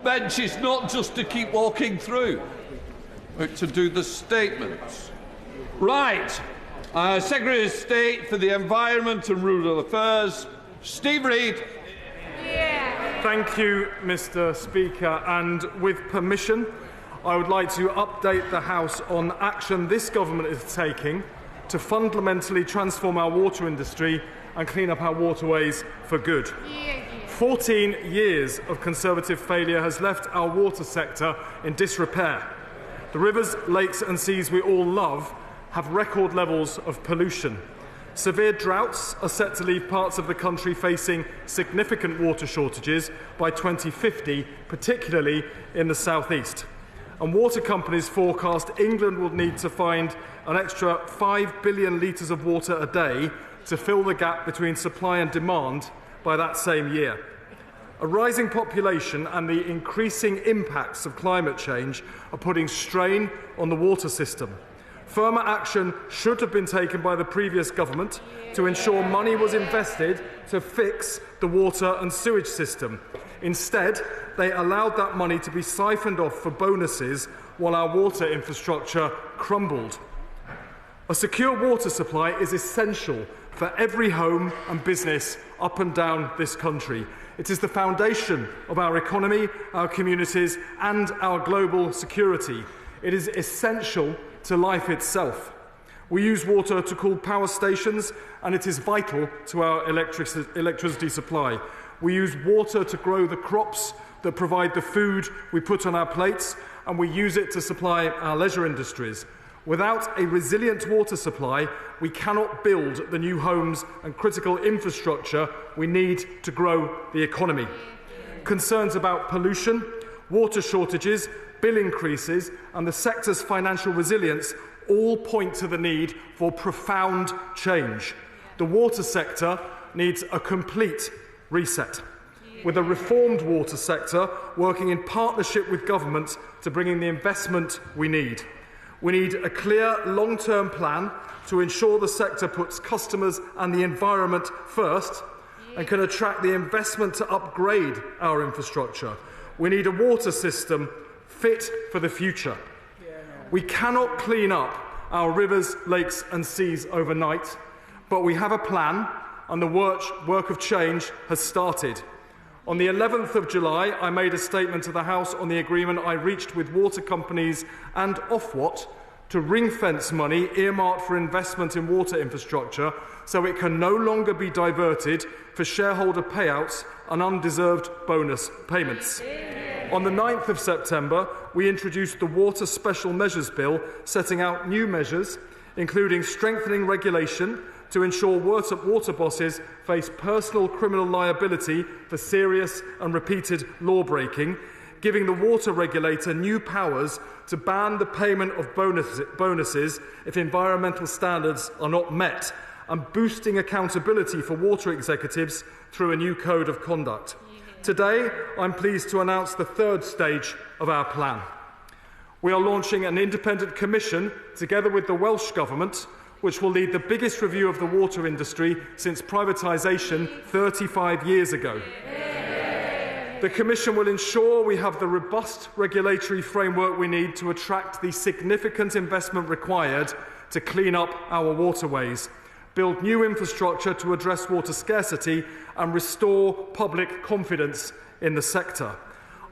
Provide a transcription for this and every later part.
Bench is not just to keep walking through, but to do the statements. Right. Secretary of State for the Environment and Rural Affairs, Steve Reed. Thank you, Mr. Speaker. And with permission, I would like to update the House on action this government is taking to fundamentally transform our water industry and clean up our waterways for good. 14 years of Conservative failure has left our water sector in disrepair. The rivers, lakes and seas we all love have record levels of pollution. Severe droughts are set to leave parts of the country facing significant water shortages by 2050, particularly in the southeast. And water companies forecast England will need to find an extra 5 billion litres of water a day to fill the gap between supply and demand by that same year. A rising population and the increasing impacts of climate change are putting strain on the water system. Firmer action should have been taken by the previous government to ensure money was invested to fix the water and sewage system. Instead, they allowed that money to be siphoned off for bonuses while our water infrastructure crumbled. A secure water supply is essential for every home and business up and down this country. It is the foundation of our economy, our communities and our global security. It is essential to life itself. We use water to cool power stations and it is vital to our electricity supply. We use water to grow the crops that provide the food we put on our plates, and we use it to supply our leisure industries. Without a resilient water supply, we cannot build the new homes and critical infrastructure we need to grow the economy. Concerns about pollution, water shortages, bill increases and the sector's financial resilience all point to the need for profound change. The water sector needs a complete reset, with a reformed water sector working in partnership with government to bring in the investment we need. We need a clear long-term plan to ensure the sector puts customers and the environment first and can attract the investment to upgrade our infrastructure. We need a water system fit for the future. We cannot clean up our rivers, lakes and seas overnight, but we have a plan and the work of change has started. On the 11th of July, I made a statement to the House on the agreement I reached with water companies and Ofwat to ring-fence money earmarked for investment in water infrastructure so it can no longer be diverted for shareholder payouts and undeserved bonus payments. On the 9th of September, we introduced the Water Special Measures Bill, setting out new measures, including strengthening regulation to ensure water bosses face personal criminal liability for serious and repeated law-breaking, giving the water regulator new powers to ban the payment of bonuses if environmental standards are not met, and boosting accountability for water executives through a new code of conduct. Today, I'm pleased to announce the third stage of our plan. We are launching an independent commission together with the Welsh Government, which will lead the biggest review of the water industry since privatisation 35 years ago. The Commission will ensure we have the robust regulatory framework we need to attract the significant investment required to clean up our waterways, build new infrastructure to address water scarcity and restore public confidence in the sector.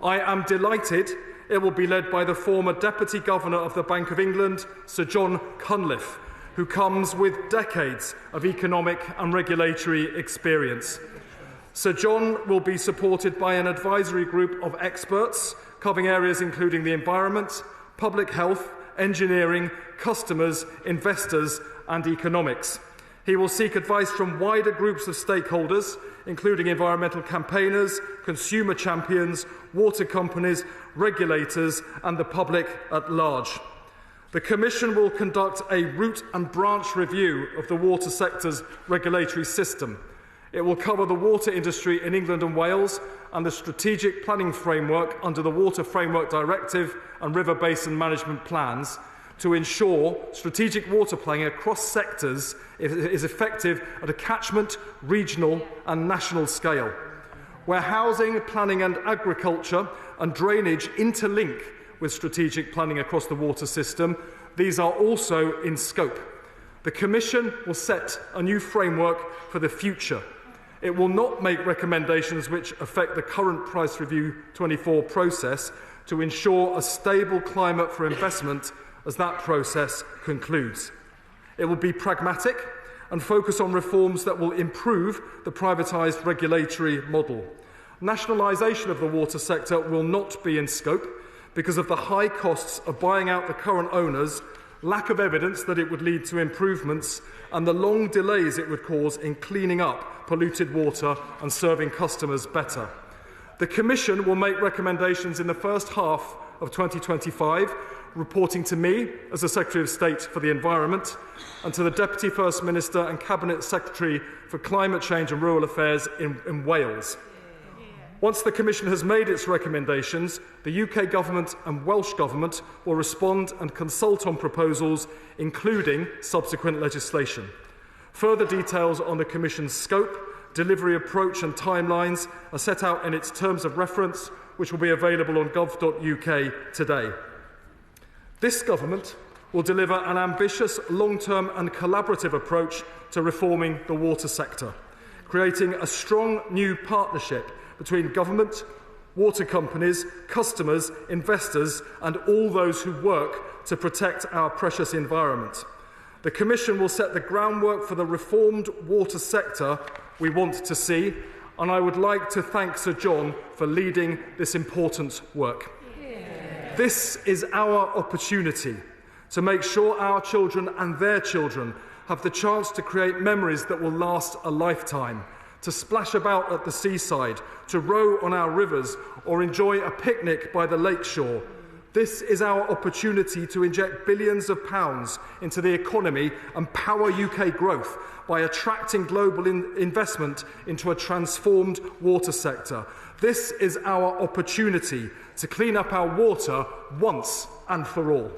I am delighted it will be led by the former Deputy Governor of the Bank of England, Sir John Cunliffe, who comes with decades of economic and regulatory experience. Sir John will be supported by an advisory group of experts covering areas including the environment, public health, engineering, customers, investors and economics. He will seek advice from wider groups of stakeholders, including environmental campaigners, consumer champions, water companies, regulators and the public at large. The Commission will conduct a root and branch review of the water sector's regulatory system. It will cover the water industry in England and Wales and the strategic planning framework under the Water Framework Directive and River Basin Management Plans to ensure strategic water planning across sectors is effective at a catchment, regional and national scale. Where housing, planning and agriculture and drainage interlink with strategic planning across the water system, these are also in scope. The Commission will set a new framework for the future. It will not make recommendations which affect the current Price Review 24 process to ensure a stable climate for investment as that process concludes. It will be pragmatic and focus on reforms that will improve the privatised regulatory model. Nationalisation of the water sector will not be in scope because of the high costs of buying out the current owners, lack of evidence that it would lead to improvements, and the long delays it would cause in cleaning up polluted water and serving customers better. The Commission will make recommendations in the first half of 2025, reporting to me as the Secretary of State for the Environment and to the Deputy First Minister and Cabinet Secretary for Climate Change and Rural Affairs in Wales. Once the Commission has made its recommendations, the UK Government and Welsh Government will respond and consult on proposals, including subsequent legislation. Further details on the Commission's scope, delivery approach and timelines are set out in its terms of reference, which will be available on gov.uk today. This Government will deliver an ambitious, long-term and collaborative approach to reforming the water sector, creating a strong new partnership between government, water companies, customers, investors and all those who work to protect our precious environment. The Commission will set the groundwork for the reformed water sector we want to see, and I would like to thank Sir John for leading this important work. This is our opportunity to make sure our children and their children have the chance to create memories that will last a lifetime, to splash about at the seaside, to row on our rivers, or enjoy a picnic by the lakeshore. This is our opportunity to inject billions of pounds into the economy and power UK growth by attracting global investment into a transformed water sector. This is our opportunity to clean up our water once and for all.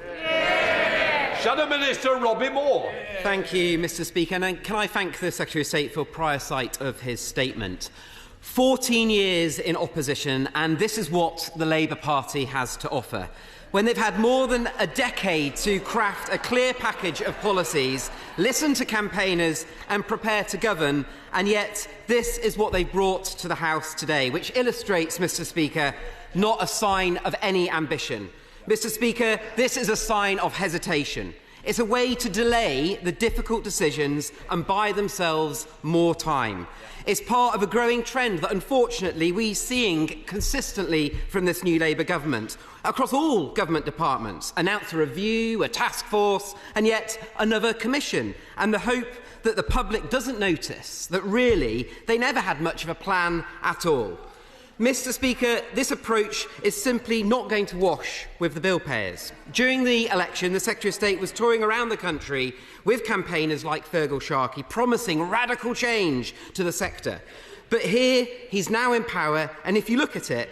Shadow Minister Robbie Moore. Thank you, Mr Speaker. And can I thank the Secretary of State for prior sight of his statement. 14 years in opposition, and this is what the Labour Party has to offer. When they've had more than a decade to craft a clear package of policies, listen to campaigners and prepare to govern, and yet this is what they've brought to the House today, which illustrates, Mr Speaker, not a sign of any ambition. Mr Speaker, this is a sign of hesitation. It's a way to delay the difficult decisions and buy themselves more time. It's part of a growing trend that, unfortunately, we're seeing consistently from this new Labour government. Across all government departments, announce a review, a task force, and yet another commission. And the hope that the public doesn't notice that really they never had much of a plan at all. Mr Speaker, this approach is simply not going to wash with the bill payers. During the election, the Secretary of State was touring around the country with campaigners like Fergal Sharkey, promising radical change to the sector. But here, he's now in power, and if you look at it,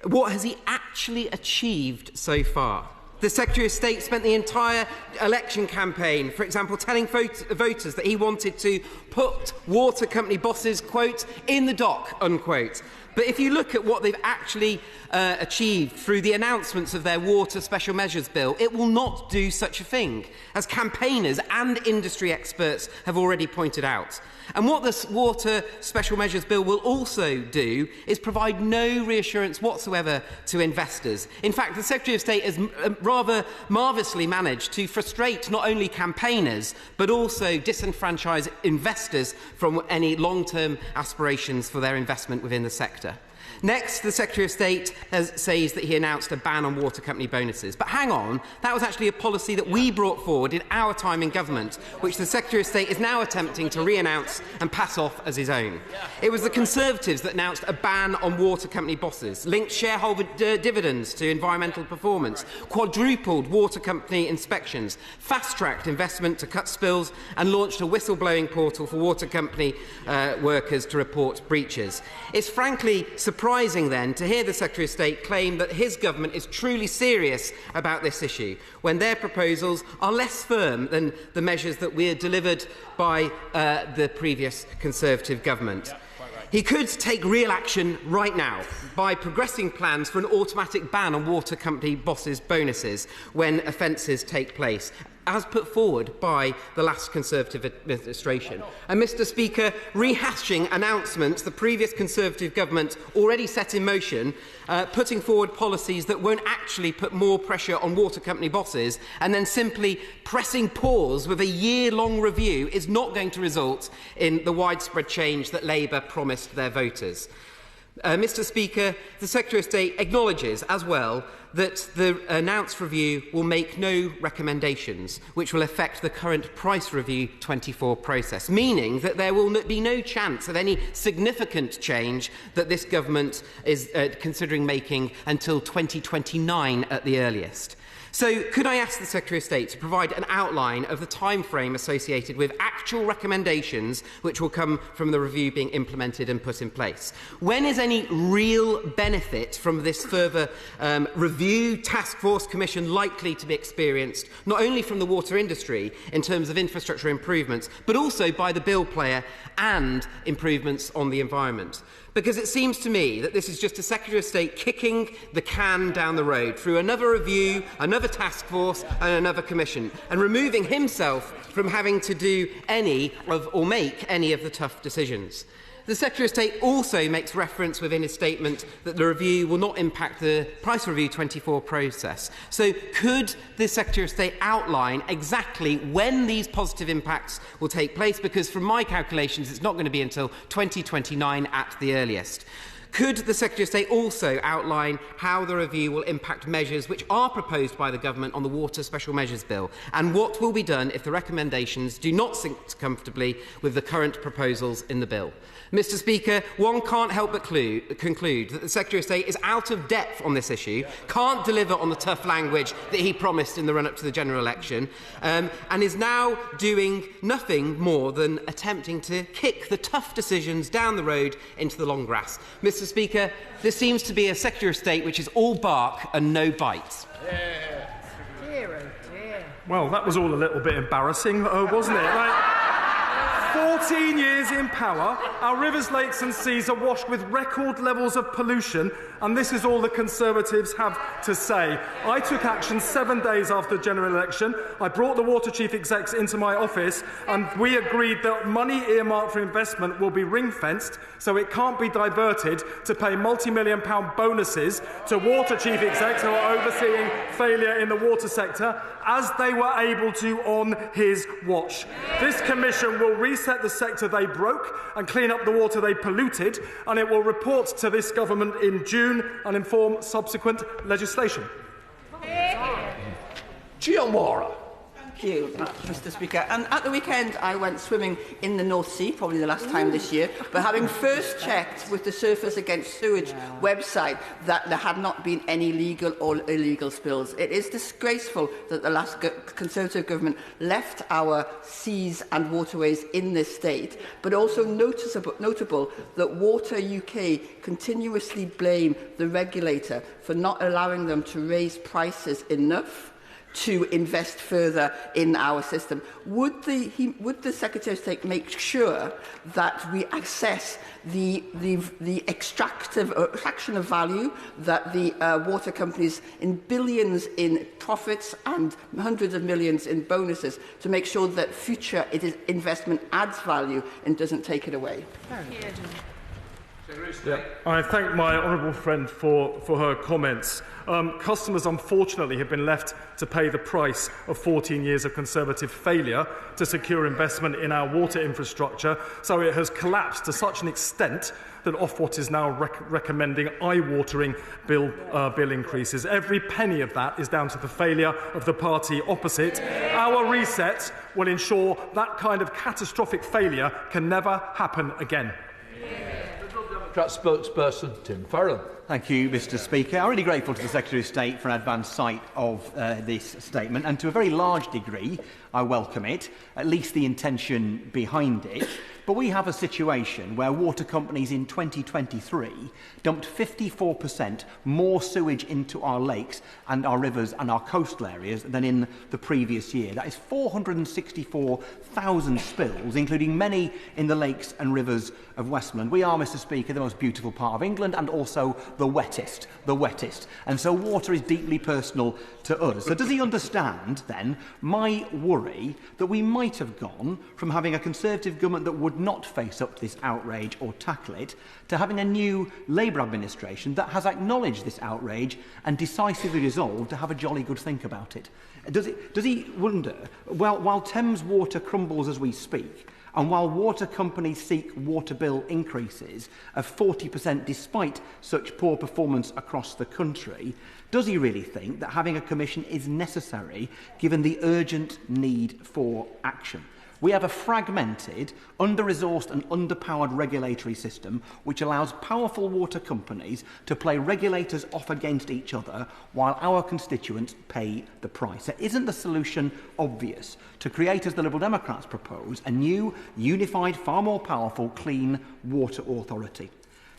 what has he actually achieved so far? The Secretary of State spent the entire election campaign, for example, telling voters that he wanted to put water company bosses, quote, in the dock, unquote. But if you look at what they've actually achieved through the announcements of their Water Special Measures Bill, it will not do such a thing, as campaigners and industry experts have already pointed out. And what this Water Special Measures Bill will also do is provide no reassurance whatsoever to investors. In fact, the Secretary of State has rather marvellously managed to frustrate not only campaigners, but also disenfranchise investors from any long-term aspirations for their investment within the sector. Next, the Secretary of State says that he announced a ban on water company bonuses. But hang on, that was actually a policy that we brought forward in our time in government, which the Secretary of State is now attempting to re-announce and pass off as his own. It was the Conservatives that announced a ban on water company bosses, linked shareholder dividends to environmental performance, quadrupled water company inspections, fast-tracked investment to cut spills, and launched a whistleblowing portal for water company workers to report breaches. It's frankly surprising then to hear the Secretary of State claim that his government is truly serious about this issue, when their proposals are less firm than the measures that were delivered by the previous Conservative government. He could take real action right now by progressing plans for an automatic ban on water company bosses' bonuses when offences take place, as put forward by the last Conservative administration. And, Mr Speaker, rehashing announcements the previous Conservative government already set in motion, putting forward policies that won't actually put more pressure on water company bosses, and then simply pressing pause with a year-long review is not going to result in the widespread change that Labour promised their voters. Mr Speaker, the Secretary of State acknowledges as well that the announced review will make no recommendations which will affect the current Price Review 24 process, meaning that there will be no chance of any significant change that this government is considering making until 2029 at the earliest. So, could I ask the Secretary of State to provide an outline of the timeframe associated with actual recommendations which will come from the review being implemented and put in place? When is any real benefit from this further review task force commission likely to be experienced, not only from the water industry in terms of infrastructure improvements, but also by the bill player and improvements on the environment? Because it seems to me that this is just a Secretary of State kicking the can down the road through another review, another task force and another commission, and removing himself from having to do any of or make any of the tough decisions. The Secretary of State also makes reference within his statement that the review will not impact the Price Review 24 process. So could the Secretary of State outline exactly when these positive impacts will take place? Because from my calculations, it's not going to be until 2029 at the earliest. Could the Secretary of State also outline how the review will impact measures which are proposed by the Government on the Water Special Measures Bill, and what will be done if the recommendations do not sync comfortably with the current proposals in the bill? Mr Speaker, one can't help but conclude that the Secretary of State is out of depth on this issue, can't deliver on the tough language that he promised in the run-up to the general election, and is now doing nothing more than attempting to kick the tough decisions down the road into the long grass. Mr Speaker, this seems to be a Secretary of State which is all bark and no bite. Well, that was all a little bit embarrassing, wasn't it? Right? 14 years in power, our rivers, lakes and seas are washed with record levels of pollution, and this is all the Conservatives have to say. I took action 7 days after the general election. I brought the water chief execs into my office, and we agreed that money earmarked for investment will be ring-fenced, so it can't be diverted to pay multi-million-pound bonuses to water chief execs who are overseeing failure in the water sector, as they were able to on his watch. This commission will reset the sector they broke and clean up the water they polluted, and it will report to this government in June and inform subsequent legislation. Onwurah. Thank you, Mr Speaker. And at the weekend I went swimming in the North Sea, probably the last time this year, but having first checked with the Surface Against Sewage website that there had not been any legal or illegal spills. It is disgraceful that the last Conservative government left our seas and waterways in this state, but also notable that Water UK continuously blame the regulator for not allowing them to raise prices enough to invest further in our system. Would the Secretary of State make sure that we assess the extraction of value that the water companies in billions in profits and hundreds of millions in bonuses to make sure that future investment adds value and doesn't take it away? Yeah. I thank my honourable friend for her comments. Customers, unfortunately, have been left to pay the price of 14 years of Conservative failure to secure investment in our water infrastructure, so it has collapsed to such an extent that Ofwat is now recommending eye-watering bill increases. Every penny of that is down to the failure of the party opposite. Our reset will ensure that kind of catastrophic failure can never happen again. Spokesperson Tim Farron. Thank you, Mr Speaker. I'm really grateful to the Secretary of State for an advance sight of this statement, and to a very large degree I welcome it, at least the intention behind it. But we have a situation where water companies in 2023 dumped 54% more sewage into our lakes and our rivers and our coastal areas than in the previous year. That is 464,000 spills, including many in the lakes and rivers of Westmorland. We are, Mr. Speaker, the most beautiful part of England and also the wettest. And so water is deeply personal to us. So does he understand, then, my worry that we might have gone from having a Conservative government that would not face up to this outrage or tackle it, to having a new Labour administration that has acknowledged this outrage and decisively resolved to have a jolly good think about it? Does he wonder, while Thames Water crumbles as we speak, and while water companies seek water bill increases of 40% despite such poor performance across the country, does he really think that having a commission is necessary given the urgent need for action? We have a fragmented, under-resourced and underpowered regulatory system which allows powerful water companies to play regulators off against each other while our constituents pay the price. So isn't the solution obvious? To create, as the Liberal Democrats propose, a new, unified, far more powerful, clean water authority?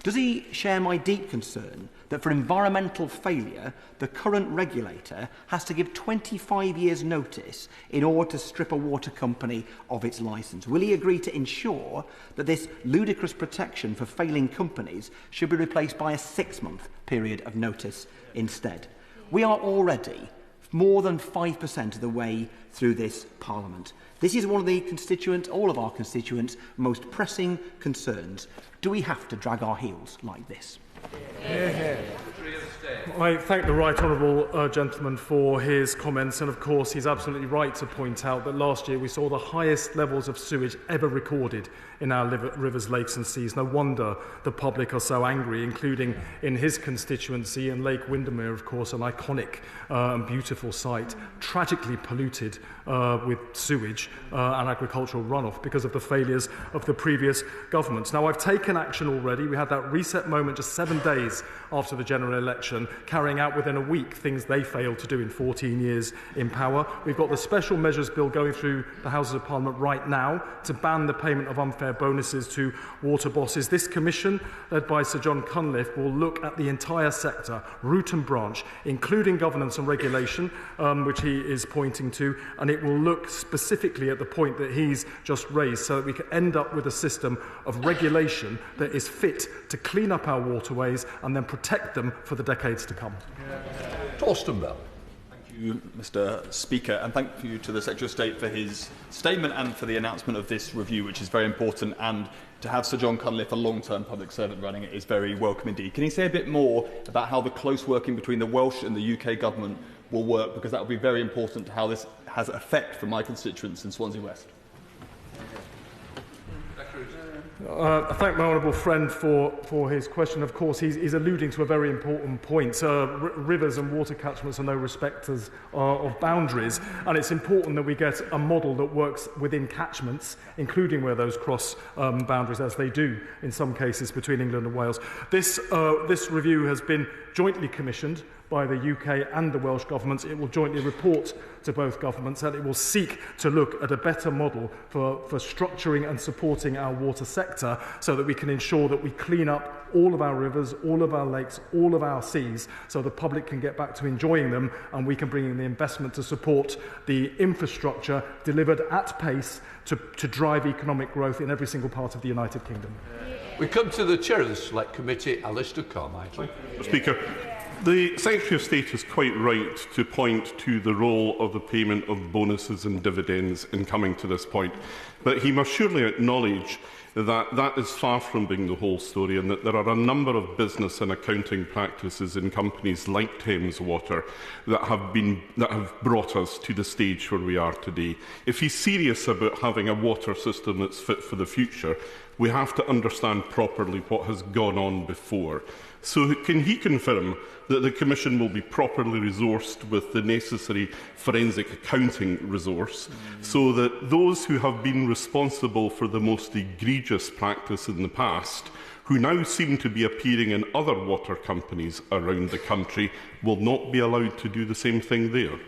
Does he share my deep concern that for environmental failure, the current regulator has to give 25 years' notice in order to strip a water company of its licence? Will he agree to ensure that this ludicrous protection for failing companies should be replaced by a 6-month period of notice instead? We are already more than 5% of the way through this Parliament. This is one of the constituents, all of our constituents, most pressing concerns. Do we have to drag our heels like this? I thank the right honourable gentleman for his comments, and of course he's absolutely right to point out that last year we saw the highest levels of sewage ever recorded in our rivers, lakes and seas. No wonder the public are so angry, including in his constituency, and Lake Windermere, of course, an iconic and beautiful site, tragically polluted with sewage and agricultural runoff because of the failures of the previous governments. Now, I've taken action already. We had that reset moment just 7 days after the general election, carrying out within a week things they failed to do in 14 years in power. We've got the Special Measures Bill going through the Houses of Parliament right now to ban the payment of unfair bonuses to water bosses. This commission, led by Sir John Cunliffe, will look at the entire sector, root and branch, including governance and regulation, which he is pointing to, and it will look specifically at the point that he's just raised so that we can end up with a system of regulation that is fit to clean up our waterways and then protect them for the decades to come. Torsten. Thank you, Mr. Speaker, and thank you to the Secretary of State for his statement and for the announcement of this review, which is very important, and to have Sir John Cunliffe, a long-term public servant, running it is very welcome indeed. Can he say a bit more about how the close working between the Welsh and the UK government will work, because that will be very important to how this has effect for my constituents in Swansea West? I thank my honourable friend for his question. Of course, he's alluding to a very important point. Rivers and water catchments are no respecters of boundaries, and it's important that we get a model that works within catchments, including where those cross boundaries, as they do in some cases between England and Wales. This review has been jointly commissioned by the UK and the Welsh governments. It will jointly report to both governments, and it will seek to look at a better model for structuring and supporting our water sector so that we can ensure that we clean up all of our rivers, all of our lakes, all of our seas, so the public can get back to enjoying them, and we can bring in the investment to support the infrastructure delivered at pace to drive economic growth in every single part of the United Kingdom. We come to the Chair of the Select Committee, Alistair Carmichael. Speaker, the Secretary of State is quite right to point to the role of the payment of bonuses and dividends in coming to this point, but he must surely acknowledge that that is far from being the whole story, and that there are a number of business and accounting practices in companies like Thames Water that have brought us to the stage where we are today. If he's serious about having a water system that's fit for the future, we have to understand properly what has gone on before. So can he confirm that the Commission will be properly resourced with the necessary forensic accounting resource so that those who have been responsible for the most egregious practice in the past, who now seem to be appearing in other water companies around the country, will not be allowed to do the same thing there?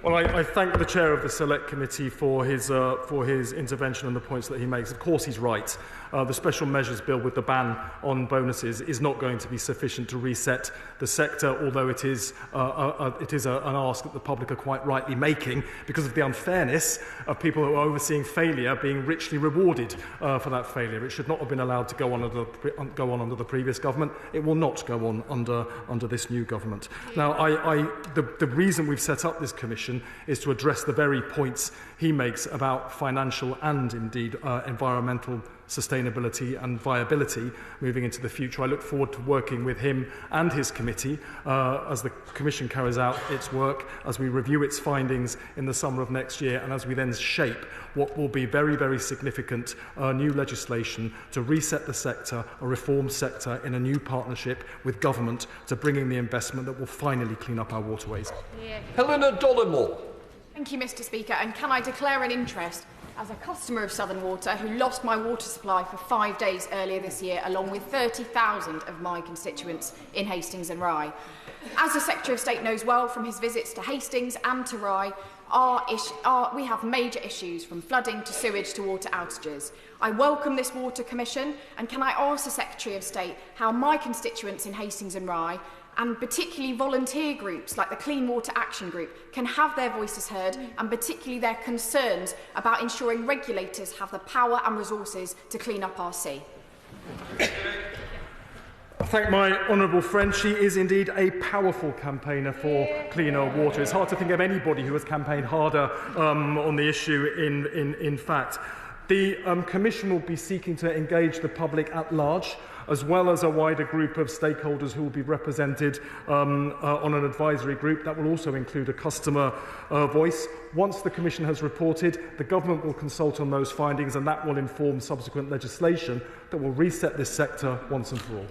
Well, I thank the Chair of the Select Committee for his intervention and the points that he makes. Of course, he's right. The Special Measures Bill with the ban on bonuses is not going to be sufficient to reset the sector, although it is an ask that the public are quite rightly making because of the unfairness of people who are overseeing failure being richly rewarded for that failure. It should not have been allowed to go on under the previous government. It will not go on under this new government. Now, the reason we've set up this commission is to address the very points he makes about financial and indeed environmental sustainability and viability moving into the future. I look forward to working with him and his committee as the Commission carries out its work, as we review its findings in the summer of next year, and as we then shape what will be very, very significant new legislation to reset the sector, a reformed sector in a new partnership with government to bring in the investment that will finally clean up our waterways. Yeah. Helena Dollimore. Thank you, Mr. Speaker, and can I declare an interest as a customer of Southern Water who lost my water supply for 5 days earlier this year, along with 30,000 of my constituents in Hastings and Rye. As the Secretary of State knows well from his visits to Hastings and to Rye, we have major issues from flooding to sewage to water outages. I welcome this Water Commission, and can I ask the Secretary of State how my constituents in Hastings and Rye, and particularly volunteer groups like the Clean Water Action Group, can have their voices heard, and particularly their concerns about ensuring regulators have the power and resources to clean up our sea. I thank my honourable friend. She is indeed a powerful campaigner for cleaner water. It's hard to think of anybody who has campaigned harder on the issue in fact. The Commission will be seeking to engage the public at large, as well as a wider group of stakeholders who will be represented on an advisory group. That will also include a customer voice. Once the Commission has reported, the Government will consult on those findings, and that will inform subsequent legislation that will reset this sector once and for all.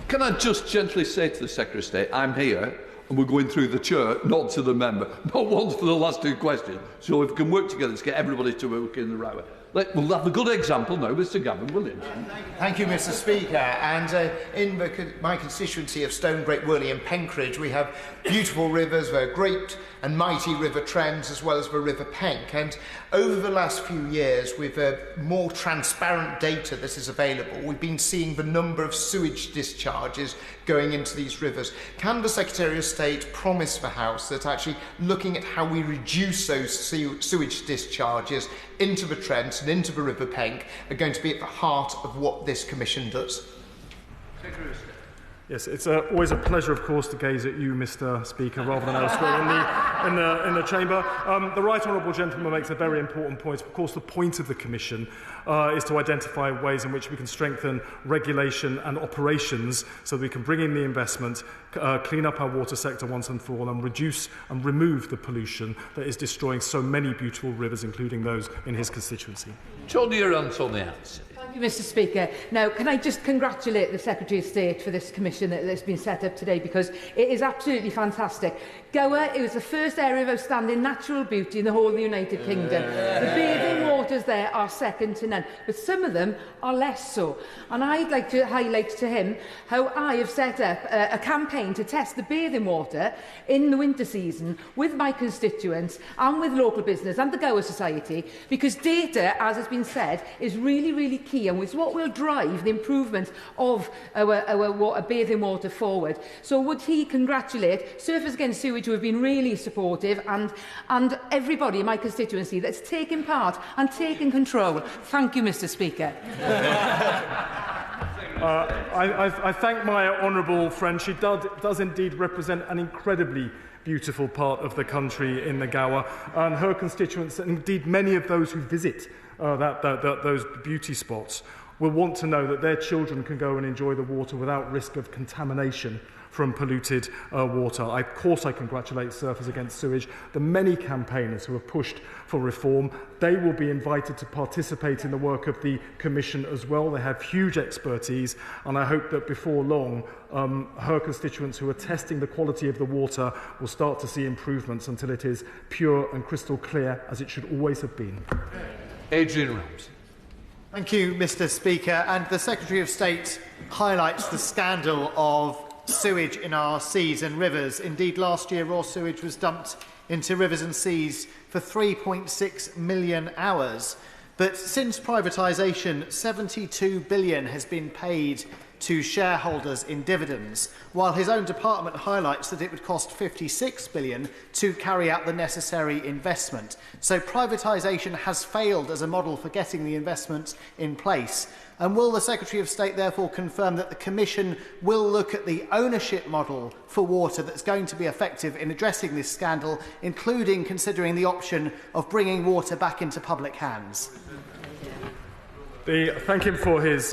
Can I just gently say to the Secretary of State, I'm here and we're going through the chair, not to the member. Not once for the last two questions. So if we can work together to get everybody to work in the right way. We'll have a good example now, Mr. Gavin Williamson. Thank you, Mr. Speaker. And in my constituency of Stone, Great Wyrley and Penkridge, we have beautiful rivers, the great and mighty River Trent, as well as the River Penk. And over the last few years, with more transparent data that is available, we've been seeing the number of sewage discharges going into these rivers. Can the Secretary of State promise the House that actually looking at how we reduce those sewage discharges into the Trent and into the River Penk are going to be at the heart of what this Commission does? Yes, it's always a pleasure, of course, to gaze at you, Mr. Speaker, rather than elsewhere in the chamber. The right honourable gentleman makes a very important point. Of course, the point of the Commission is to identify ways in which we can strengthen regulation and operations so that we can bring in the investment, clean up our water sector once and for all, and reduce and remove the pollution that is destroying so many beautiful rivers, including those in his constituency. Tonia Antoniazzi. Thank you, Mr. Speaker. Now, can I just congratulate the Secretary of State for this commission that's been set up today, because it is absolutely fantastic. Gower is the first area of outstanding natural beauty in the whole of the United Kingdom. The bathing waters there are second to none, but some of them are less so. And I'd like to highlight to him how I have set up a campaign to test the bathing water in the winter season with my constituents and with local business and the Gower Society, because data, as has been said, is really, really key, and it's what will drive the improvement of our bathing water forward. So would he congratulate Surfers Against Sewage, who have been really supportive, and everybody in my constituency that's taken part and taken control. Thank you, Mr. Speaker. I thank my honourable friend. She does indeed represent an incredibly beautiful part of the country in the Gower, and her constituents, and indeed many of those who visit those beauty spots, will want to know that their children can go and enjoy the water without risk of contamination from polluted water. Of course, I congratulate Surfers Against Sewage, the many campaigners who have pushed for reform. They will be invited to participate in the work of the Commission as well. They have huge expertise, and I hope that before long, her constituents who are testing the quality of the water will start to see improvements until it is pure and crystal clear, as it should always have been. Adrian Ramsey. Thank you, Mr. Speaker. And the Secretary of State highlights the scandal of sewage in our seas and rivers. Indeed, last year raw sewage was dumped into rivers and seas for 3.6 million hours. But since privatisation, £72 billion has been paid to shareholders in dividends, while his own department highlights that it would cost £56 billion to carry out the necessary investment. So privatisation has failed as a model for getting the investment in place. And will the Secretary of State therefore confirm that the Commission will look at the ownership model for water that's going to be effective in addressing this scandal, including considering the option of bringing water back into public hands? Thank him for his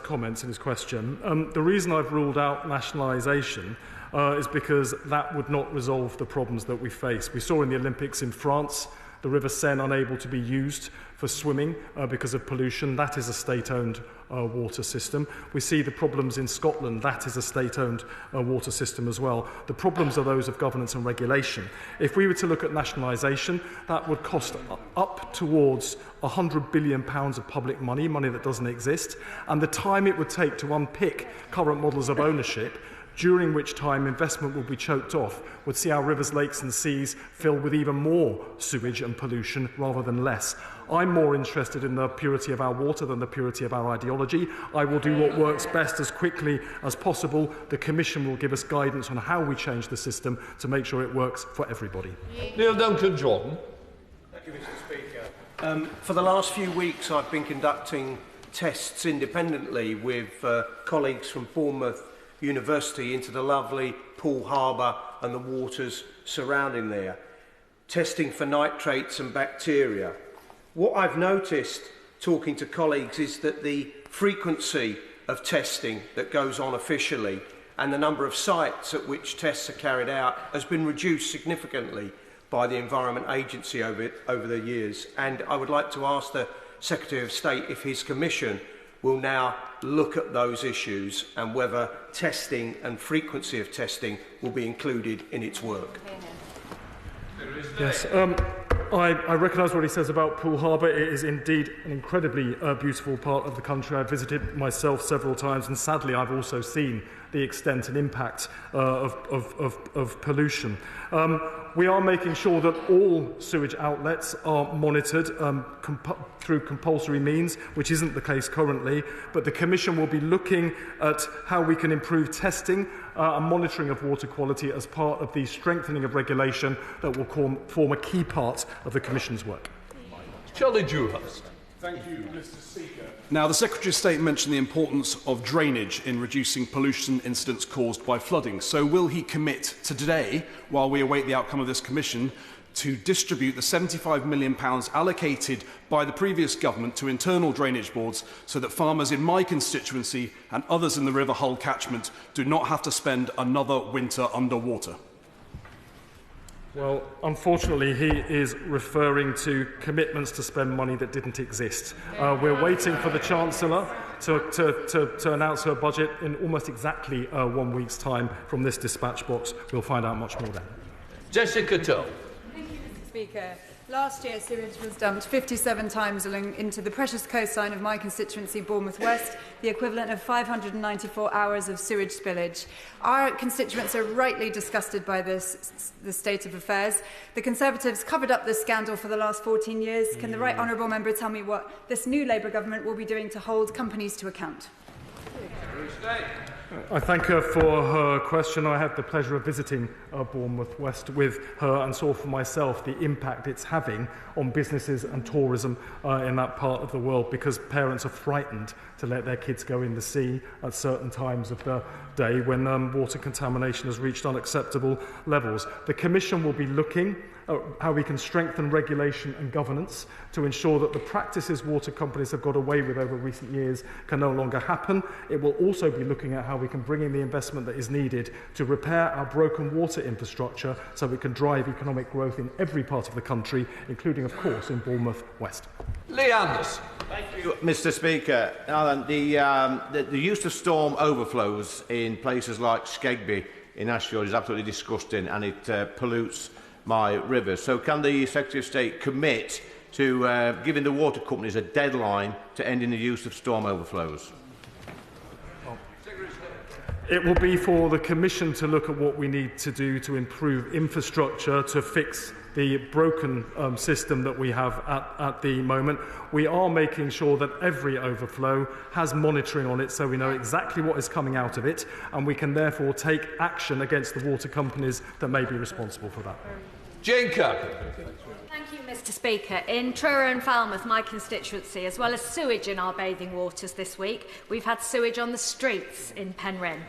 comments and his question. The reason I've ruled out nationalisation is because that would not resolve the problems that we face. We saw in the Olympics in France the River Seine unable to be used for swimming because of pollution. That is a state-owned water system. We see the problems in Scotland. That is a state-owned water system as well. The problems are those of governance and regulation. If we were to look at nationalisation, that would cost up towards £100 billion of public money, money that doesn't exist, and the time it would take to unpick current models of ownership, during which time investment will be choked off, would see our rivers, lakes and seas filled with even more sewage and pollution rather than less. I'm more interested in the purity of our water than the purity of our ideology. I will do what works best as quickly as possible. The Commission will give us guidance on how we change the system to make sure it works for everybody. Neil Duncan-Jordan. Thank you, Mr. Speaker. For the last few weeks, I've been conducting tests independently with colleagues from Bournemouth University into the lovely Poole Harbour and the waters surrounding there, testing for nitrates and bacteria. What I've noticed talking to colleagues is that the frequency of testing that goes on officially and the number of sites at which tests are carried out has been reduced significantly by the Environment Agency over the years. And I would like to ask the Secretary of State if his Commission will now look at those issues and whether testing and frequency of testing will be included in its work. Yes, I recognise what he says about Poole Harbour. It is indeed an incredibly beautiful part of the country. I've visited myself several times, and sadly I've also seen the extent and impact of pollution. We are making sure that all sewage outlets are monitored through compulsory means, which isn't the case currently, but the Commission will be looking at how we can improve testing and monitoring of water quality as part of the strengthening of regulation that will form a key part of the Commission's work. Charlie Dewhurst. Thank you, Mr. Speaker. Now, the Secretary of State mentioned the importance of drainage in reducing pollution incidents caused by flooding. So will he commit to today, while we await the outcome of this commission, to distribute the £75 million allocated by the previous government to internal drainage boards so that farmers in my constituency and others in the River Hull catchment do not have to spend another winter underwater? Well, unfortunately, he is referring to commitments to spend money that didn't exist. We're waiting for the Chancellor to announce her budget in almost exactly 1 week's time from this dispatch box. We'll find out much more then. Jessica Tull. Thank you, Mr. Speaker. Last year, sewage was dumped 57 times into the precious coastline of my constituency, Bournemouth West, the equivalent of 594 hours of sewage spillage. Our constituents are rightly disgusted by the state of affairs. The Conservatives covered up this scandal for the last 14 years. Can the right honourable member tell me what this new Labour government will be doing to hold companies to account? I thank her for her question. I had the pleasure of visiting Bournemouth West with her and saw for myself the impact it's having on businesses and tourism in that part of the world, because parents are frightened to let their kids go in the sea at certain times of the day when water contamination has reached unacceptable levels. The Commission will be looking at how we can strengthen regulation and governance to ensure that the practices water companies have got away with over recent years can no longer happen. It will also be looking at how we can bring in the investment that is needed to repair our broken water infrastructure so we can drive economic growth in every part of the country, including, of course, in Bournemouth West. Lee Anderson. Thank you, Mr. Speaker. Now, the use of storm overflows in places like Skegby in Ashfield is absolutely disgusting, and it pollutes my rivers. So can the Secretary of State commit to giving the water companies a deadline to ending the use of storm overflows? It will be for the Commission to look at what we need to do to improve infrastructure, to fix the broken system that we have at the moment. We are making sure that every overflow has monitoring on it so we know exactly what is coming out of it, and we can therefore take action against the water companies that may be responsible for that. Jane Kirk. Thank you, Mr. Speaker. In Truro and Falmouth, my constituency, as well as sewage in our bathing waters this week, we've had sewage on the streets in Penryn.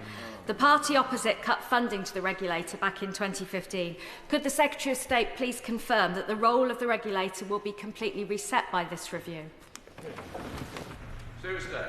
The party opposite cut funding to the regulator back in 2015. Could the Secretary of State please confirm that the role of the regulator will be completely reset by this review?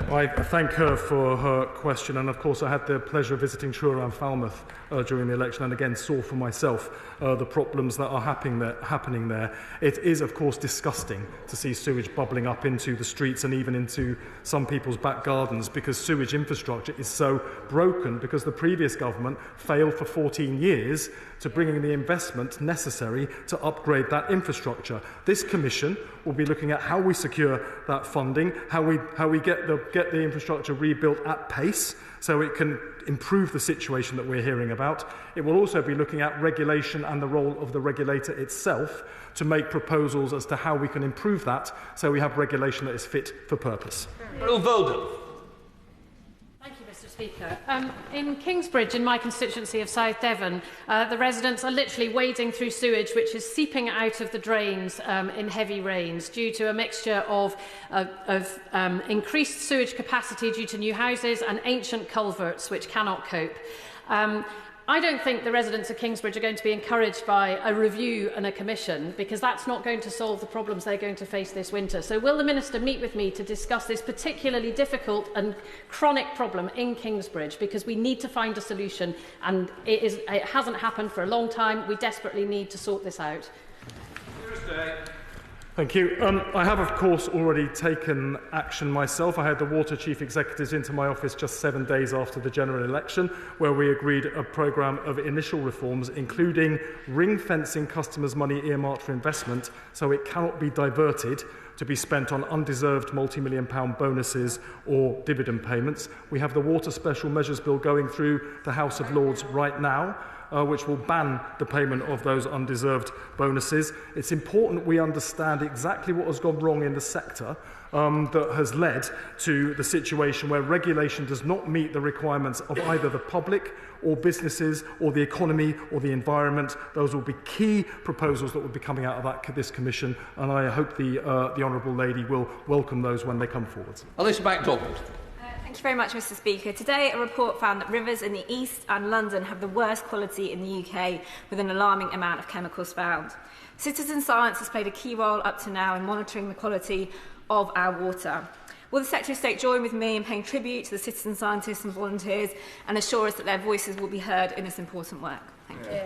I thank her for her question, and of course I had the pleasure of visiting Truro and Falmouth during the election, and again saw for myself the problems that are happening there. It is of course disgusting to see sewage bubbling up into the streets and even into some people's back gardens, because sewage infrastructure is so broken because the previous government failed for 14 years to bring in the investment necessary to upgrade that infrastructure. This Commission will be looking at how we secure that funding, how we get the infrastructure rebuilt at pace so it can improve the situation that we're hearing about. It will also be looking at regulation and the role of the regulator itself to make proposals as to how we can improve that so we have regulation that is fit for purpose. Thank you, Mr. Speaker. In Kingsbridge, in my constituency of South Devon, the residents are literally wading through sewage which is seeping out of the drains in heavy rains due to a mixture of increased sewage capacity due to new houses and ancient culverts which cannot cope. I don't think the residents of Kingsbridge are going to be encouraged by a review and a commission, because that's not going to solve the problems they're going to face this winter. So will the Minister meet with me to discuss this particularly difficult and chronic problem in Kingsbridge, because we need to find a solution, and it hasn't happened for a long time. We desperately need to sort this out. Thank you. I have, of course, already taken action myself. I had the Water Chief Executives into my office just 7 days after the general election, where we agreed a programme of initial reforms, including ring-fencing customers' money earmarked for investment so it cannot be diverted to be spent on undeserved multi-million-pound bonuses or dividend payments. We have the Water Special Measures Bill going through the House of Lords right now, which will ban the payment of those undeserved bonuses. It's important we understand exactly what has gone wrong in the sector that has led to the situation where regulation does not meet the requirements of either the public or businesses or the economy or the environment. Those will be key proposals that will be coming out of this Commission, and I hope the Honourable Lady will welcome those when they come forward. Alistair MacDonald. Thank you very much, Mr. Speaker. Today, a report found that rivers in the east and London have the worst quality in the UK, with an alarming amount of chemicals found. Citizen science has played a key role up to now in monitoring the quality of our water. Will the Secretary of State join with me in paying tribute to the citizen scientists and volunteers and assure us that their voices will be heard in this important work? Thank you.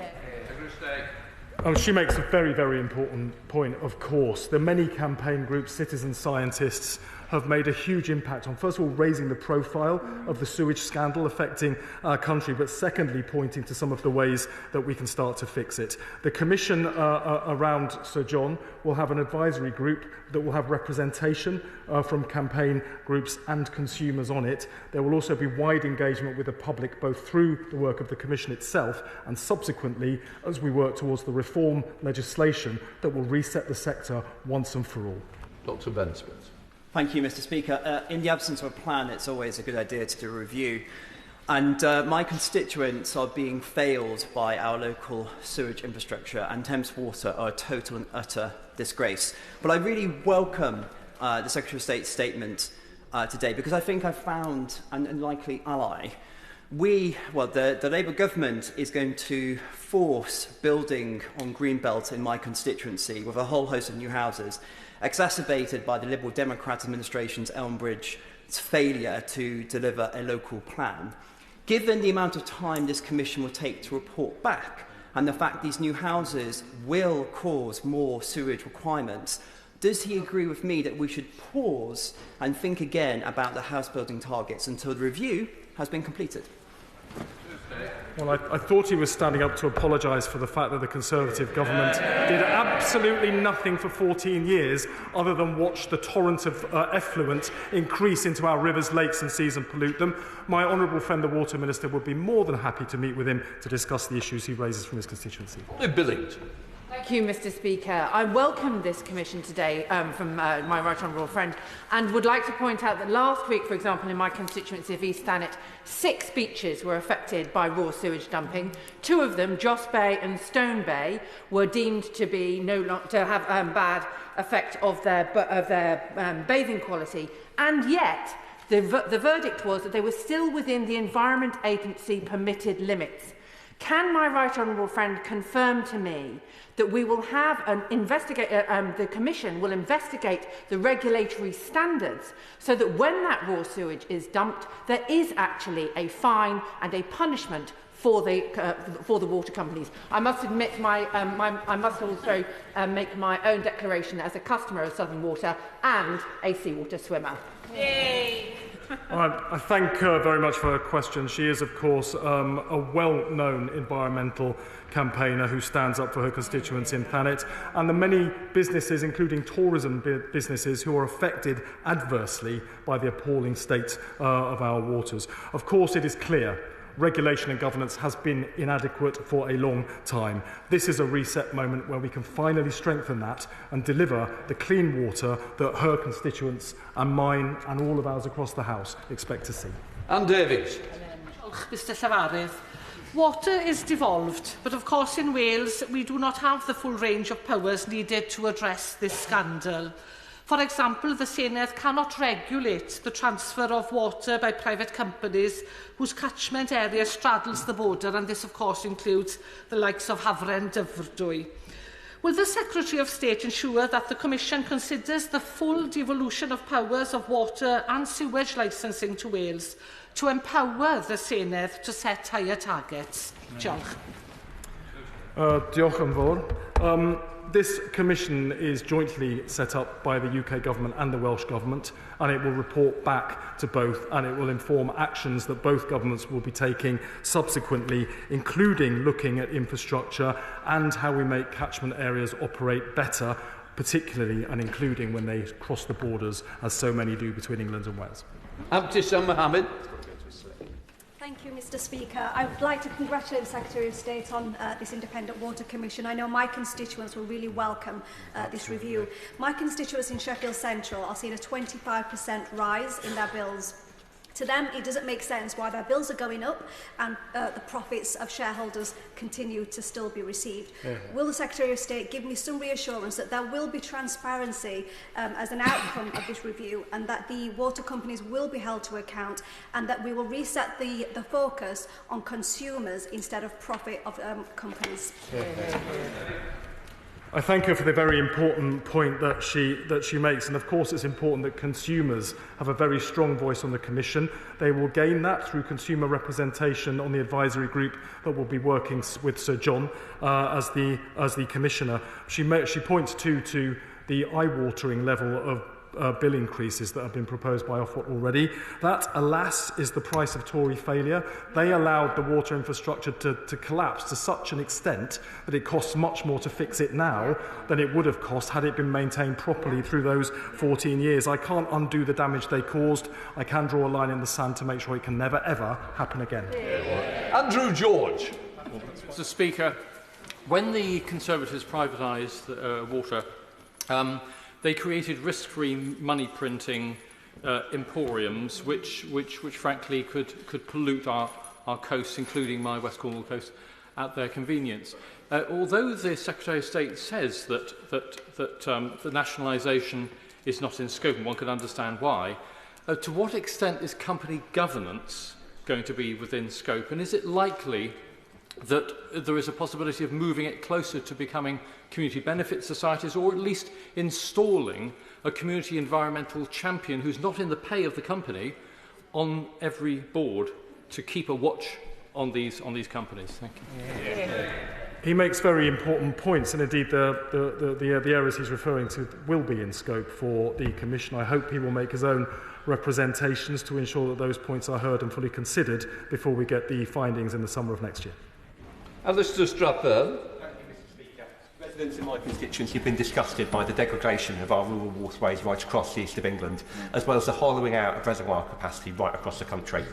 She makes a very, very important point, of course. The many campaign groups, citizen scientists, have made a huge impact on, first of all, raising the profile of the sewage scandal affecting our country, but secondly, pointing to some of the ways that we can start to fix it. The Commission around Sir John will have an advisory group that will have representation from campaign groups and consumers on it. There will also be wide engagement with the public, both through the work of the Commission itself and subsequently as we work towards the reform legislation that will reset the sector once and for all. Dr. Ben Smith. Thank you, Mr. Speaker. In the absence of a plan, it's always a good idea to do a review. And my constituents are being failed by our local sewage infrastructure, and Thames Water are a total and utter disgrace. But I really welcome the Secretary of State's statement today, because I think I've found an unlikely ally. The Labour government is going to force building on Greenbelt in my constituency with a whole host of new houses, exacerbated by the Liberal Democrat administration's Elmbridge's failure to deliver a local plan. Given the amount of time this Commission will take to report back, and the fact these new houses will cause more sewage requirements, does he agree with me that we should pause and think again about the house building targets until the review has been completed? Well, I thought he was standing up to apologise for the fact that the Conservative government did absolutely nothing for 14 years other than watch the torrent of effluent increase into our rivers, lakes and seas and pollute them. My honourable friend, the Water Minister, would be more than happy to meet with him to discuss the issues he raises from his constituency. Billington. Thank you, Mr. Speaker. I welcome this commission today from my right honourable friend, and would like to point out that last week, for example, in my constituency of East Thanet, 6 beaches were affected by raw sewage dumping. 2 of them, Joss Bay and Stone Bay, were deemed to be to have bad effect of their bathing quality, and yet the verdict was that they were still within the Environment Agency permitted limits. Can my right honourable friend confirm to me that we will have the Commission will investigate the regulatory standards so that when that raw sewage is dumped, there is actually a fine and a punishment for the water companies? I must admit, I must also make my own declaration as a customer of Southern Water and a seawater swimmer. Yay! I thank her very much for her question. She is, of course, a well-known environmental campaigner who stands up for her constituents in Thanet, and the many businesses, including tourism businesses, who are affected adversely by the appalling state of our waters. Of course, it is clear regulation and governance has been inadequate for a long time. This is a reset moment where we can finally strengthen that and deliver the clean water that her constituents and mine and all of ours across the House expect to see. Anne Davies. Mr Llavarydd. Water is devolved, but of course in Wales we do not have the full range of powers needed to address this scandal. For example, the Senedd cannot regulate the transfer of water by private companies whose catchment area straddles the border, and this of course includes the likes of Hafren Dyfrdwy. Will the Secretary of State ensure that the Commission considers the full devolution of powers of water and sewage licensing to Wales to empower the Senedd to set higher targets? Diolch. Diolch yn fawr. This commission is jointly set up by the UK Government and the Welsh Government, and it will report back to both, and it will inform actions that both governments will be taking subsequently, including looking at infrastructure and how we make catchment areas operate better, particularly and including when they cross the borders, as so many do between England and Wales. Abdissam Mohammed. Thank you, Mr Speaker. I would like to congratulate the Secretary of State on this Independent Water Commission. I know my constituents will really welcome this review. My constituents in Sheffield Central are seeing a 25% rise in their bills. To them, it doesn't make sense why their bills are going up and the profits of shareholders continue to still be received. Will the Secretary of State give me some reassurance that there will be transparency as an outcome of this review, and that the water companies will be held to account, and that we will reset the focus on consumers instead of profit of companies? I thank her for the very important point that she makes, and of course it's important that consumers have a very strong voice on the Commission. They will gain that through consumer representation on the advisory group that will be working with Sir John as the Commissioner. She points to the eye-watering level of bill increases that have been proposed by Ofwat already. That, alas, is the price of Tory failure. They allowed the water infrastructure to collapse to such an extent that it costs much more to fix it now than it would have cost had it been maintained properly through those 14 years. I can't undo the damage they caused. I can draw a line in the sand to make sure it can never, ever happen again. Andrew George. Mr Speaker, when the Conservatives privatised water, they created risk-free money-printing emporiums, which frankly could pollute our coasts, including my West Cornwall coast, at their convenience. Although the Secretary of State says that the nationalisation is not in scope, and one can understand why, to what extent is company governance going to be within scope, and is it likely that there is a possibility of moving it closer to becoming community benefit societies, or at least installing a community environmental champion who's not in the pay of the company on every board to keep a watch on these companies? Thank you. He makes very important points, and indeed the areas he's referring to will be in scope for the Commission. I hope he will make his own representations to ensure that those points are heard and fully considered before we get the findings in the summer of next year. Alistair Strathern. Residents in my constituency have been disgusted by the degradation of our rural waterways right across the east of England, as well as the hollowing out of reservoir capacity right across the country.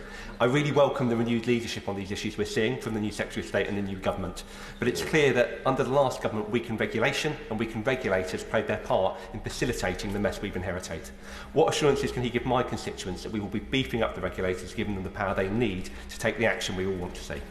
I really welcome the renewed leadership on these issues we're seeing from the new Secretary of State and the new government. But it's clear that under the last government, weakened regulation and weakened regulators played their part in facilitating the mess we've inherited. What assurances can he give my constituents that we will be beefing up the regulators, giving them the power they need to take the action we all want to see?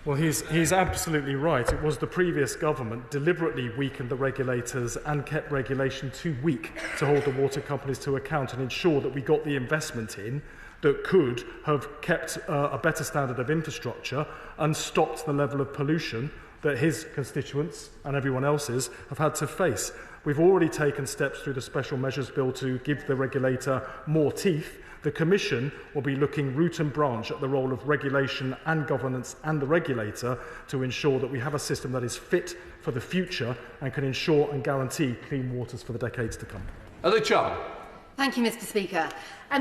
Well, he's absolutely right. It was the previous government deliberately weakened the regulators and kept regulation too weak to hold the water companies to account and ensure that we got the investment in that could have kept a better standard of infrastructure and stopped the level of pollution that his constituents and everyone else's have had to face. We've already taken steps through the Special Measures Bill to give the regulator more teeth. The Commission will be looking root and branch at the role of regulation and governance and the regulator to ensure that we have a system that is fit for the future and can ensure and guarantee clean waters for the decades to come. Thank you, Mr. Speaker.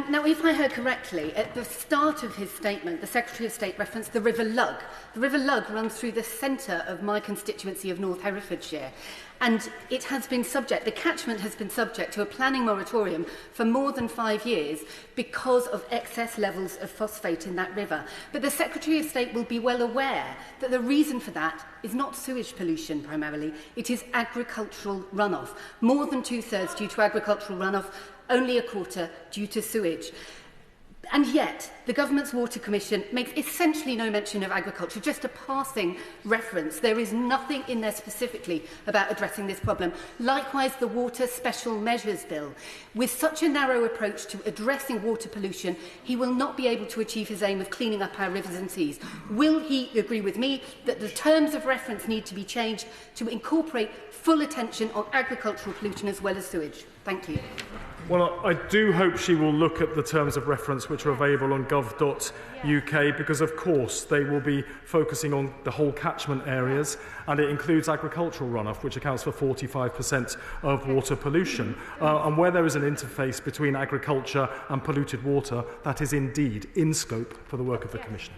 Now, if I heard correctly, at the start of his statement, the Secretary of State referenced the River Lug. The River Lug runs through the centre of my constituency of North Herefordshire, and it has been the catchment has been subject to a planning moratorium for more than 5 years because of excess levels of phosphate in that river. But the Secretary of State will be well aware that the reason for that is not sewage pollution primarily, it is agricultural runoff. More than 2/3 due to agricultural runoff, only a quarter due to sewage. And yet, the Government's Water Commission makes essentially no mention of agriculture, just a passing reference. There is nothing in there specifically about addressing this problem. Likewise, the Water Special Measures Bill. With such a narrow approach to addressing water pollution, he will not be able to achieve his aim of cleaning up our rivers and seas. Will he agree with me that the terms of reference need to be changed to incorporate full attention on agricultural pollution as well as sewage? Thank you. Well, I do hope she will look at the terms of reference which are available on gov.uk because, of course, they will be focusing on the whole catchment areas and it includes agricultural runoff, which accounts for 45% of water pollution. And where there is an interface between agriculture and polluted water, that is indeed in scope for the work of the Commission.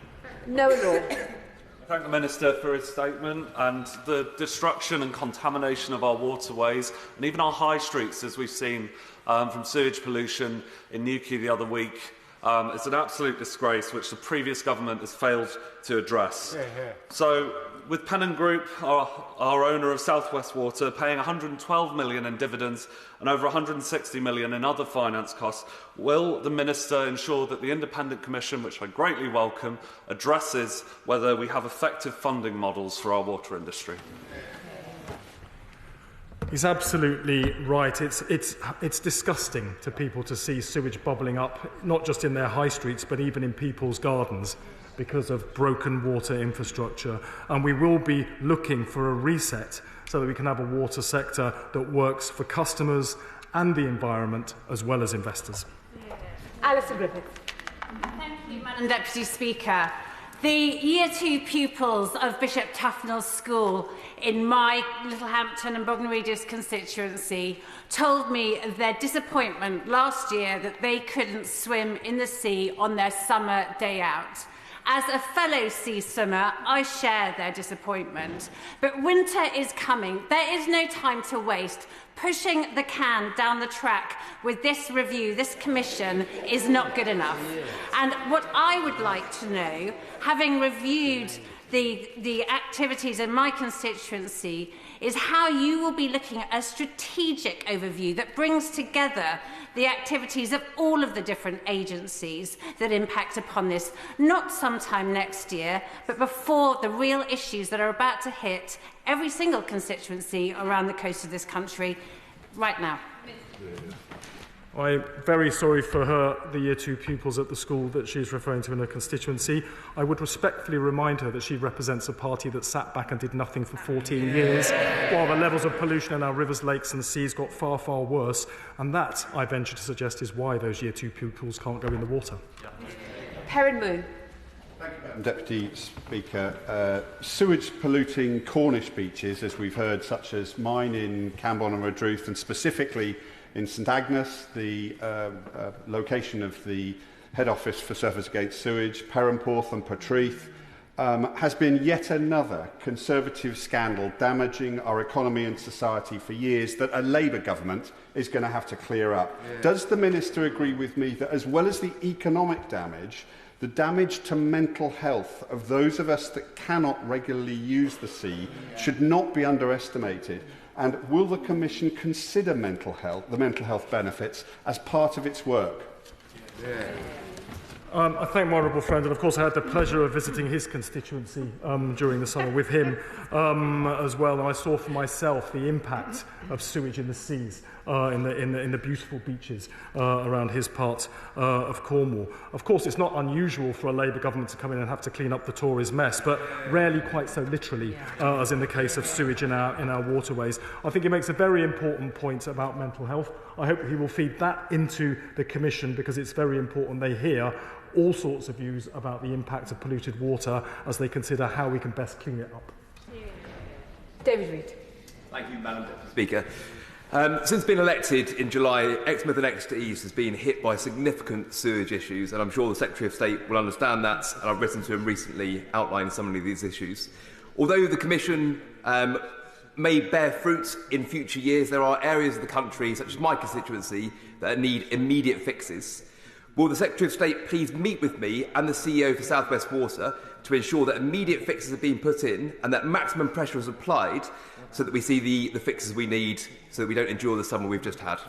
No law. I thank the Minister for his statement, and the destruction and contamination of our waterways and even our high streets, as we've seen from sewage pollution in Newquay the other week, is an absolute disgrace which the previous government has failed to address. So, with Pennon Group, our owner of South West Water, paying £112 million in dividends and over £160 million in other finance costs, will the Minister ensure that the Independent Commission, which I greatly welcome, addresses whether we have effective funding models for our water industry? He's absolutely right. It's disgusting to people to see sewage bubbling up, not just in their high streets, but even in people's gardens, because of broken water infrastructure. And we will be looking for a reset so that we can have a water sector that works for customers and the environment as well as investors. Alison Griffith. Thank you, Madam Deputy Speaker. The Year 2 pupils of Bishop Tufnell's School in my Littlehampton and Bognor Regis constituency told me of their disappointment last year that they couldn't swim in the sea on their summer day out. As a fellow sea swimmer, I share their disappointment. But winter is coming. There is no time to waste. Pushing the can down the track with this review, this commission, is not good enough. And what I would like to know, having reviewed the activities in my constituency, is how you will be looking at a strategic overview that brings together the activities of all of the different agencies that impact upon this, not sometime next year, but before the real issues that are about to hit every single constituency around the coast of this country right now. I'm very sorry for the Year 2 pupils at the school that she's referring to in her constituency. I would respectfully remind her that she represents a party that sat back and did nothing for 14 years, while the levels of pollution in our rivers, lakes and seas got far, far worse. And that, I venture to suggest, is why those Year 2 pupils can't go in the water. Perrin Moon. Deputy Speaker, sewage polluting Cornish beaches, as we've heard, such as mine in Camborne and Redruth, and specifically in St Agnes, the location of the head office for Surfers Against Sewage, Perranporth and Portreath, has been yet another Conservative scandal damaging our economy and society for years that a Labour government is going to have to clear up. Yeah. Does the Minister agree with me that as well as the economic damage, the damage to mental health of those of us that cannot regularly use the sea should not be underestimated? And will the Commission consider the mental health benefits as part of its work? Yeah. I thank my honourable friend, and of course I had the pleasure of visiting his constituency during the summer with him as well, and I saw for myself the impact of sewage in the seas, in the beautiful beaches around his part of Cornwall. Of course, it's not unusual for a Labour government to come in and have to clean up the Tories' mess, but rarely quite so literally as in the case of sewage in our waterways. I think he makes a very important point about mental health. I hope he will feed that into the Commission, because it's very important they hear all sorts of views about the impact of polluted water as they consider how we can best clean it up. David Reid. Thank you, Madam Deputy Speaker. Since being elected in July, Exmouth and Exeter East has been hit by significant sewage issues, and I'm sure the Secretary of State will understand that, and I've written to him recently outlining some of these issues. Although the Commission may bear fruit in future years, there are areas of the country, such as my constituency, that need immediate fixes. Will the Secretary of State please meet with me and the CEO for South West Water to ensure that immediate fixes are being put in and that maximum pressure is applied so that we see the fixes we need so that we don't endure the summer we've just had?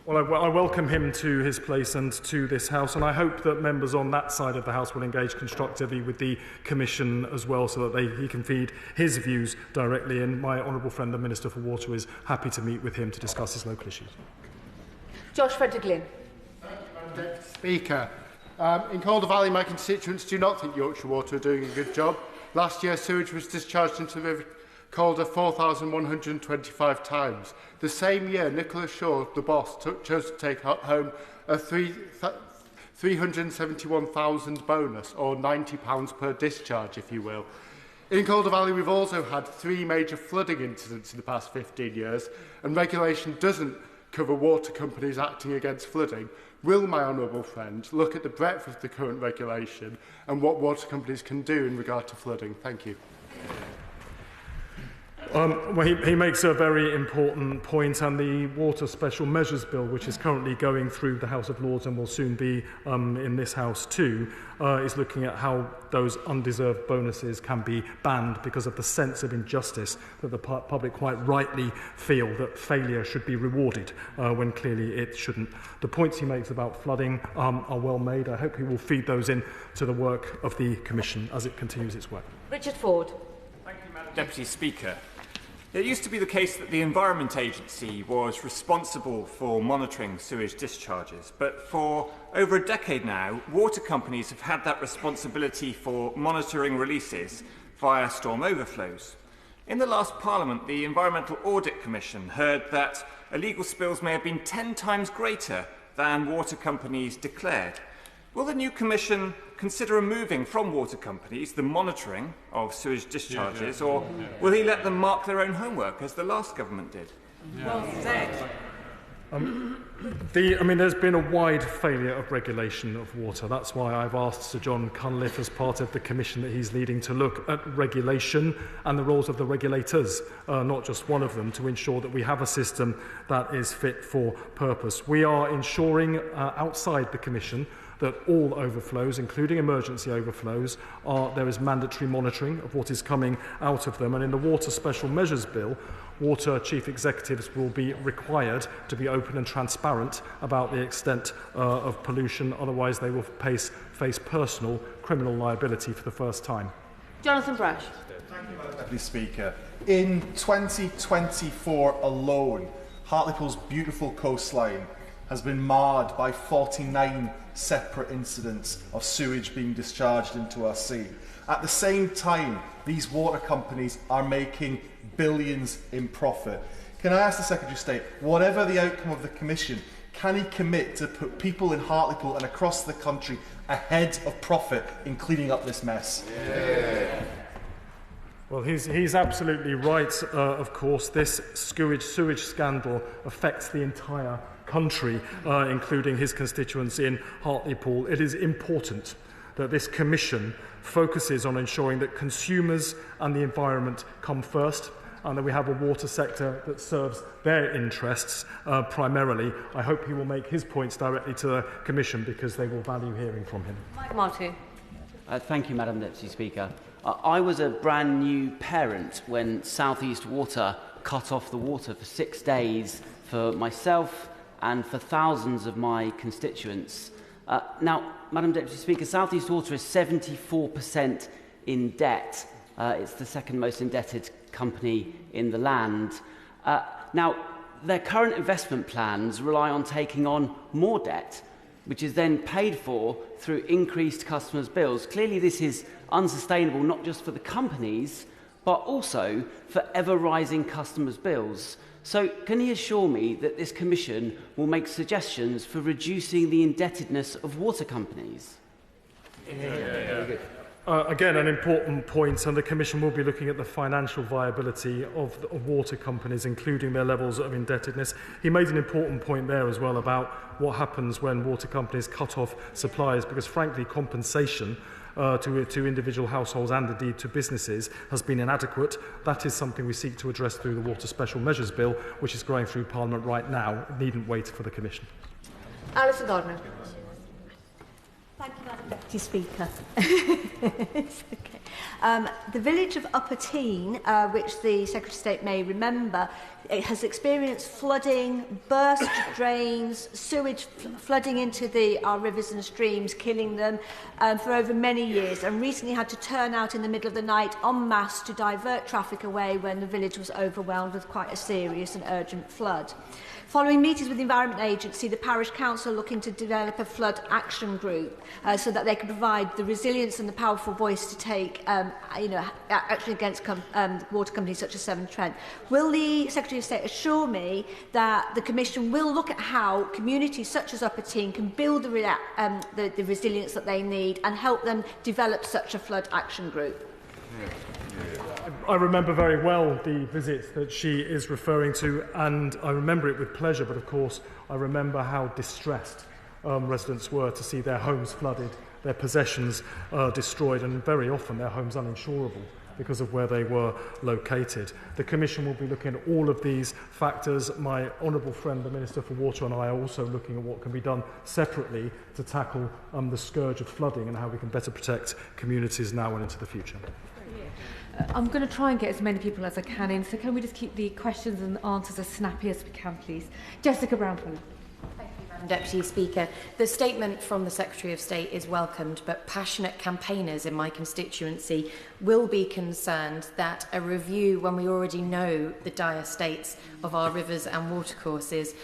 Well, I welcome him to his place and to this House, and I hope that members on that side of the House will engage constructively with the Commission as well, so that he can feed his views directly, and my honourable friend, the Minister for Water, is happy to meet with him to discuss his local issues. Josh Frederick-Lynn. Deputy Speaker, in Calder Valley, my constituents do not think Yorkshire Water are doing a good job. Last year, sewage was discharged into the River Calder 4,125 times. The same year, Nicola Shaw, the boss, chose to take home a 371,000 bonus, or £90 per discharge, if you will. In Calder Valley, we've also had 3 major flooding incidents in the past 15 years, and regulation doesn't cover water companies acting against flooding. Will my honourable friend look at the breadth of the current regulation and what water companies can do in regard to flooding? Thank you. Well, he makes a very important point, and the Water Special Measures Bill, which is currently going through the House of Lords and will soon be in this House too, is looking at how those undeserved bonuses can be banned because of the sense of injustice that the public quite rightly feel that failure should be rewarded when clearly it shouldn't. The points he makes about flooding are well made. I hope he will feed those in to the work of the Commission as it continues its work. Richard Ford. Thank you, Madam Deputy Speaker. It used to be the case that the Environment Agency was responsible for monitoring sewage discharges, but for over a decade now, water companies have had that responsibility for monitoring releases via storm overflows. In the last Parliament, the Environmental Audit Commission heard that illegal spills may have been 10 times greater than water companies declared. Will the new Commission consider removing from water companies the monitoring of sewage discharges, or will he let them mark their own homework, as the last government did? Well said. There's been a wide failure of regulation of water. That's why I've asked Sir John Cunliffe, as part of the commission that he's leading, to look at regulation and the roles of the regulators, not just one of them, to ensure that we have a system that is fit for purpose. We are ensuring outside the commission that all overflows, including emergency overflows, there is mandatory monitoring of what is coming out of them. And in the Water Special Measures Bill, water chief executives will be required to be open and transparent about the extent of pollution. Otherwise, they will face personal criminal liability for the first time. Jonathan Brash. Thank you, Madam Deputy Speaker. In 2024 alone, Hartlepool's beautiful coastline has been marred by 49 separate incidents of sewage being discharged into our sea. At the same time, these water companies are making billions in profit. Can I ask the Secretary of State, whatever the outcome of the Commission, Can he commit to put people in Hartlepool and across the country ahead of profit in cleaning up this mess? Yeah. Well, he's absolutely right, of course. This sewage scandal affects the entire country, including his constituents in Hartlepool. It is important that this commission focuses on ensuring that consumers and the environment come first, and that we have a water sector that serves their interests primarily. I hope he will make his points directly to the Commission, because they will value hearing from him. Martin. Thank you, Madam Deputy Speaker. I was a brand new parent when South East Water cut off the water for 6 days for myself and for thousands of my constituents. Now, Madam Deputy Speaker, South East Water is 74% in debt. It's the second most indebted company in the land. Now, their current investment plans rely on taking on more debt, which is then paid for through increased customers' bills. Clearly, this is unsustainable, not just for the companies, but also for ever-rising customers' bills. So, can he assure me that this Commission will make suggestions for reducing the indebtedness of water companies? Again, an important point, and the Commission will be looking at the financial viability of water companies, including their levels of indebtedness. He made an important point there as well about what happens when water companies cut off supplies, because frankly compensation to individual households and indeed to businesses has been inadequate. That is something we seek to address through the Water Special Measures Bill, which is going through Parliament right now. It needn't wait for the Commission. Alistair Gardner. Thank you, Madam Deputy Speaker. It's okay. The village of Upper Tyne, which the Secretary of State may remember, it has experienced flooding, burst drains, sewage flooding into our rivers and streams, killing them for over many years, and recently had to turn out in the middle of the night en masse to divert traffic away when the village was overwhelmed with quite a serious and urgent flood. Following meetings with the Environment Agency, the Parish Council are looking to develop a flood action group so that they can provide the resilience and the powerful voice to take action against water companies such as Severn Trent. Will the Secretary of State assure me that the Commission will look at how communities such as Upper Tyne can build the resilience that they need and help them develop such a flood action group? I remember very well the visit that she is referring to, and I remember it with pleasure, but of course I remember how distressed residents were to see their homes flooded, their possessions destroyed, and very often their homes uninsurable because of where they were located. The Commission will be looking at all of these factors. My honourable friend, the Minister for Water, and I are also looking at what can be done separately to tackle the scourge of flooding and how we can better protect communities now and into the future. I'm going to try and get as many people as I can in, so can we just keep the questions and answers as snappy as we can, please? Jessica Brownfield. Thank you, Madam Deputy Speaker. The statement from the Secretary of State is welcomed, but passionate campaigners in my constituency will be concerned that a review, when we already know the dire states of our rivers and watercourses,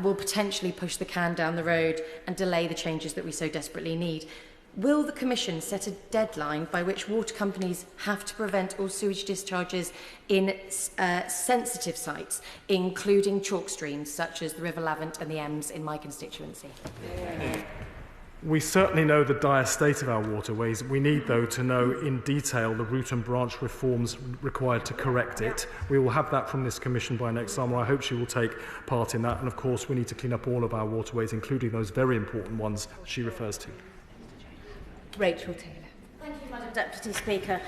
will potentially push the can down the road and delay the changes that we so desperately need. Will the Commission set a deadline by which water companies have to prevent all sewage discharges in sensitive sites, including chalk streams such as the River Lavant and the Ems in my constituency? We certainly know the dire state of our waterways. We need, though, to know in detail the root and branch reforms required to correct it. We will have that from this Commission by next summer. I hope she will take part in that. And, of course, we need to clean up all of our waterways, including those very important ones she refers to. Rachel Taylor. Thank you, Madam Deputy Speaker.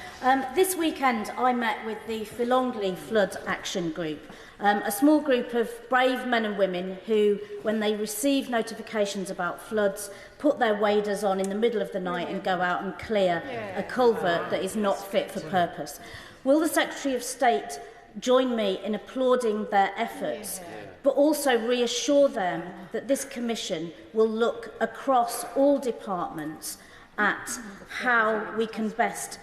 This weekend I met with the Ilkley Flood Action Group, a small group of brave men and women who, when they receive notifications about floods, put their waders on in the middle of the night and go out and clear a culvert that is not fit for purpose. Will the Secretary of State join me in applauding their efforts, but also reassure them that this Commission will look across all departments at how we can best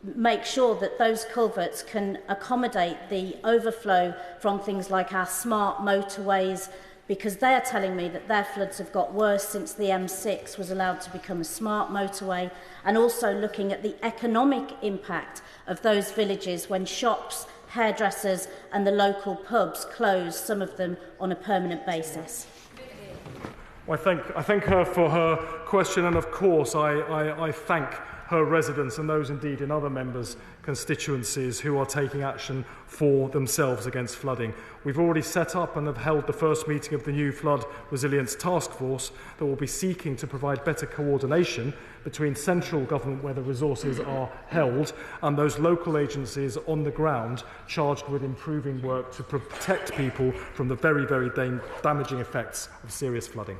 make sure that those culverts can accommodate the overflow from things like our smart motorways, because they're telling me that their floods have got worse since the M6 was allowed to become a smart motorway, and also looking at the economic impact of those villages when shops, hairdressers and the local pubs close, some of them on a permanent basis. Well, I thank her for her question, and of course I thank her residents and those indeed in other members' constituencies who are taking action for themselves against flooding. We've already set up and have held the first meeting of the new Flood Resilience Task Force that will be seeking to provide better coordination between central government where the resources are held and those local agencies on the ground charged with improving work to protect people from the very, very damaging effects of serious flooding.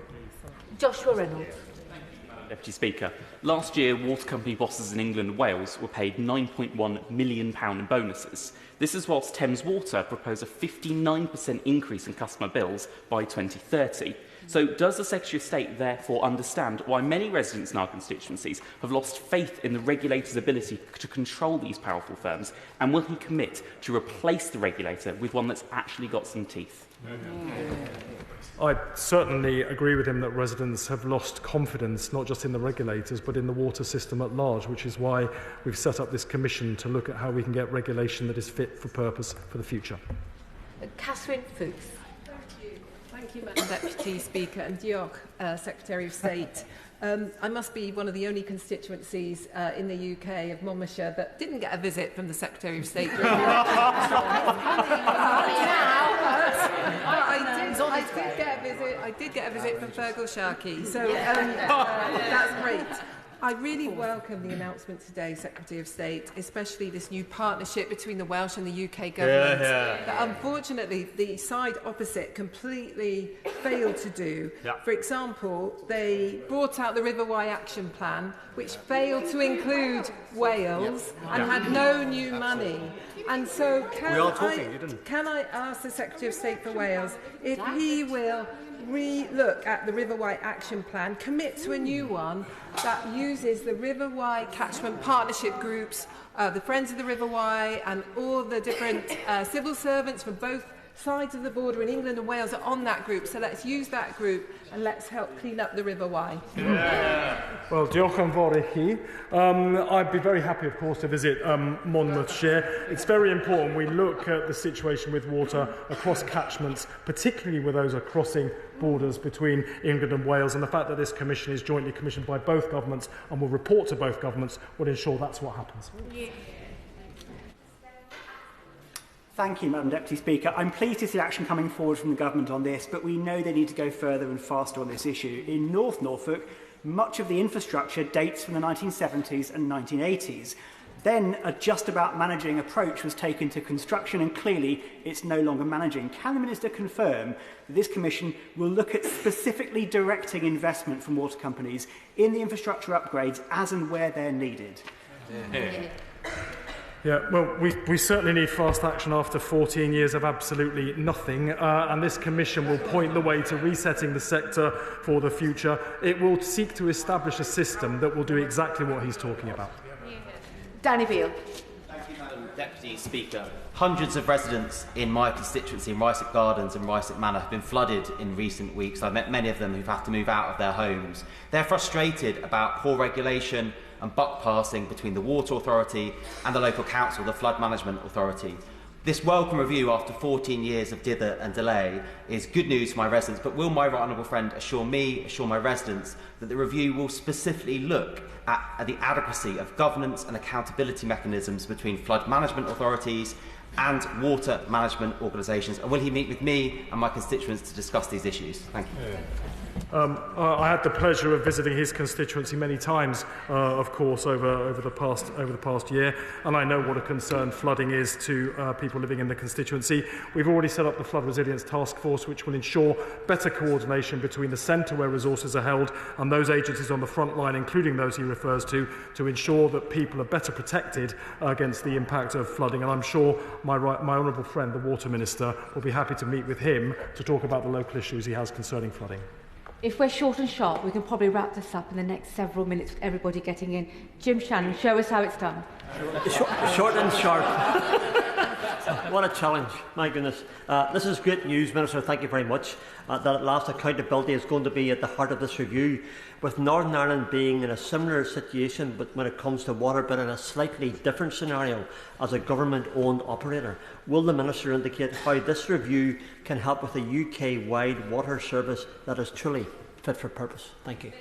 Joshua Reynolds. Deputy Speaker, last year water company bosses in England and Wales were paid £9.1 million in bonuses. This is whilst Thames Water proposed a 59% increase in customer bills by 2030. So does the Secretary of State therefore understand why many residents in our constituencies have lost faith in the regulator's ability to control these powerful firms, and will he commit to replace the regulator with one that's actually got some teeth? I certainly agree with him that residents have lost confidence not just in the regulators but in the water system at large, which is why we've set up this commission to look at how we can get regulation that is fit for purpose for the future. Catherine Fuchs. Thank you, Madam Deputy Speaker, and diolch, Secretary of State. I must be one of the only constituencies in the UK of Monmouthshire that didn't get a visit from the Secretary of State. I did get a visit from Fergal Sharkey, so that's great. I really welcome the announcement today, Secretary of State, especially this new partnership between the Welsh and the UK government that unfortunately the side opposite completely failed to do. For example, they brought out the River Wye Action Plan, which failed to include Wales and had no new money. And so can I ask the Secretary of State for Wales if he will re-look at the River Wye Action Plan, commit to a new one that uses the River Wye catchment partnership groups, the Friends of the River Wye and all the different civil servants from both sides of the border in England and Wales are on that group. So let's use that group and let's help clean up the River Wye. Well, diolch yn fawr I chi. I'd be very happy, of course, to visit Monmouthshire. It's very important we look at the situation with water across catchments, particularly with those are crossing borders between England and Wales, and the fact that this commission is jointly commissioned by both governments and will report to both governments will ensure that's what happens. Thank you, Madam Deputy Speaker. I'm pleased to see action coming forward from the government on this, but we know they need to go further and faster on this issue. In North Norfolk, much of the infrastructure dates from the 1970s and 1980s. Then a just about managing approach was taken to construction, and clearly it's no longer managing. Can the Minister confirm that this Commission will look at specifically directing investment from water companies in the infrastructure upgrades as and where they're needed? Yeah, well, we certainly need fast action after 14 years of absolutely nothing, and this Commission will point the way to resetting the sector for the future. It will seek to establish a system that will do exactly what he's talking about. Danny Beale. Thank you, Madam Deputy Speaker. Hundreds of residents in my constituency in Ryswick Gardens and Ryswick Manor have been flooded in recent weeks. I've met many of them who've had to move out of their homes. They're frustrated about poor regulation and buck passing between the Water Authority and the local council, the Flood Management Authority. This welcome review after 14 years of dither and delay is good news for my residents, but will my right honourable friend assure my residents that the review will specifically look at the adequacy of governance and accountability mechanisms between flood management authorities and water management organisations? And will he meet with me and my constituents to discuss these issues? Thank you. I had the pleasure of visiting his constituency many times, of course, over the past year, and I know what a concern flooding is to people living in the constituency. We've already set up the Flood Resilience Task Force, which will ensure better coordination between the centre where resources are held and those agencies on the front line, including those he refers to ensure that people are better protected against the impact of flooding. And I'm sure my honourable friend, the Water Minister, will be happy to meet with him to talk about the local issues he has concerning flooding. If we're short and sharp, we can probably wrap this up in the next several minutes with everybody getting in. Jim Shannon, show us how it's done. Short and sharp. What a challenge, my goodness. This is great news, Minister, thank you very much. That at last accountability is going to be at the heart of this review, with Northern Ireland being in a similar situation but when it comes to water, but in a slightly different scenario as a government-owned operator. Will the Minister indicate how this review can help with a UK-wide water service that is truly fit for purpose. Thank you.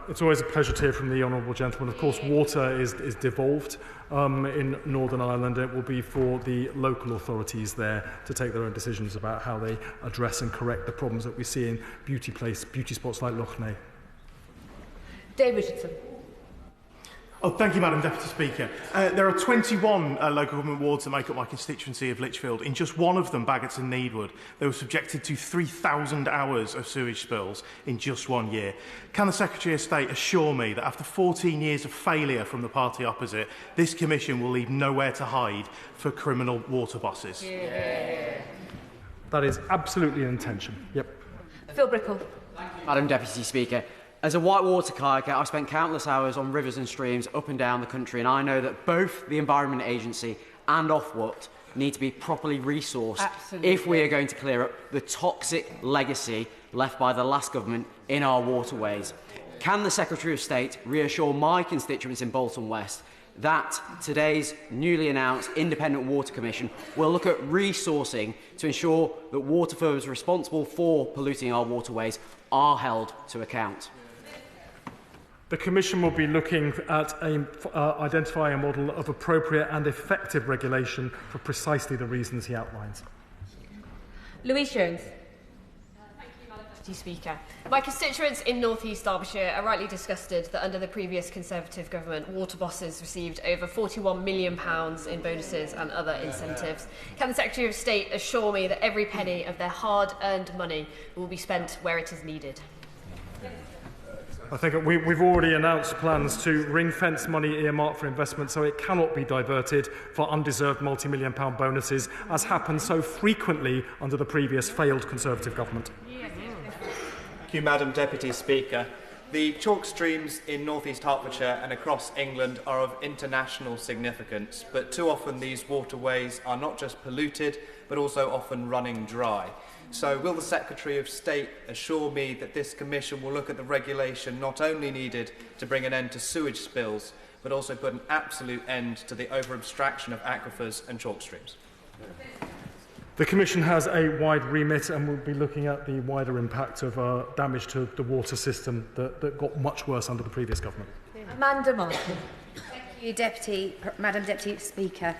It's always a pleasure to hear from the honourable gentleman. Of course, water is devolved in Northern Ireland. It will be for the local authorities there to take their own decisions about how they address and correct the problems that we see in beauty spots like Orkney. Dave Richardson. Oh, thank you, Madam Deputy Speaker. There are 21 local government wards that make up my constituency of Lichfield. In just one of them, Baggots and Needwood, they were subjected to 3,000 hours of sewage spills in just 1 year. Can the Secretary of State assure me that after 14 years of failure from the party opposite, this Commission will leave nowhere to hide for criminal water bosses? Yeah. That is absolutely an intention. Yep. Phil Brickell. Madam Deputy Speaker, as a whitewater kayaker, I've spent countless hours on rivers and streams up and down the country, and I know that both the Environment Agency and Ofwat need to be properly resourced if we are going to clear up the toxic legacy left by the last government in our waterways. Can the Secretary of State reassure my constituents in Bolton West that today's newly announced Independent Water Commission will look at resourcing to ensure that water firms responsible for polluting our waterways are held to account? The Commission will be looking at identifying a model of appropriate and effective regulation for precisely the reasons he outlines. Louise Jones. Thank you, Madam Deputy Speaker. My constituents in North East Derbyshire are rightly disgusted that under the previous Conservative government, water bosses received over £41 million in bonuses and other incentives. Can the Secretary of State assure me that every penny of their hard-earned money will be spent where it is needed? I think we've already announced plans to ring-fence money earmarked for investment so it cannot be diverted for undeserved multi-million-pound bonuses, as happened so frequently under the previous failed Conservative government. Thank you, Madam Deputy Speaker. The chalk streams in North East Hertfordshire and across England are of international significance, but too often these waterways are not just polluted, but also often running dry. So will the Secretary of State assure me that this Commission will look at the regulation not only needed to bring an end to sewage spills, but also put an absolute end to the over-abstraction of aquifers and chalk streams? The Commission has a wide remit and will be looking at the wider impact of damage to the water system that got much worse under the previous government. Amanda Martin. Thank you, Madam Deputy Speaker.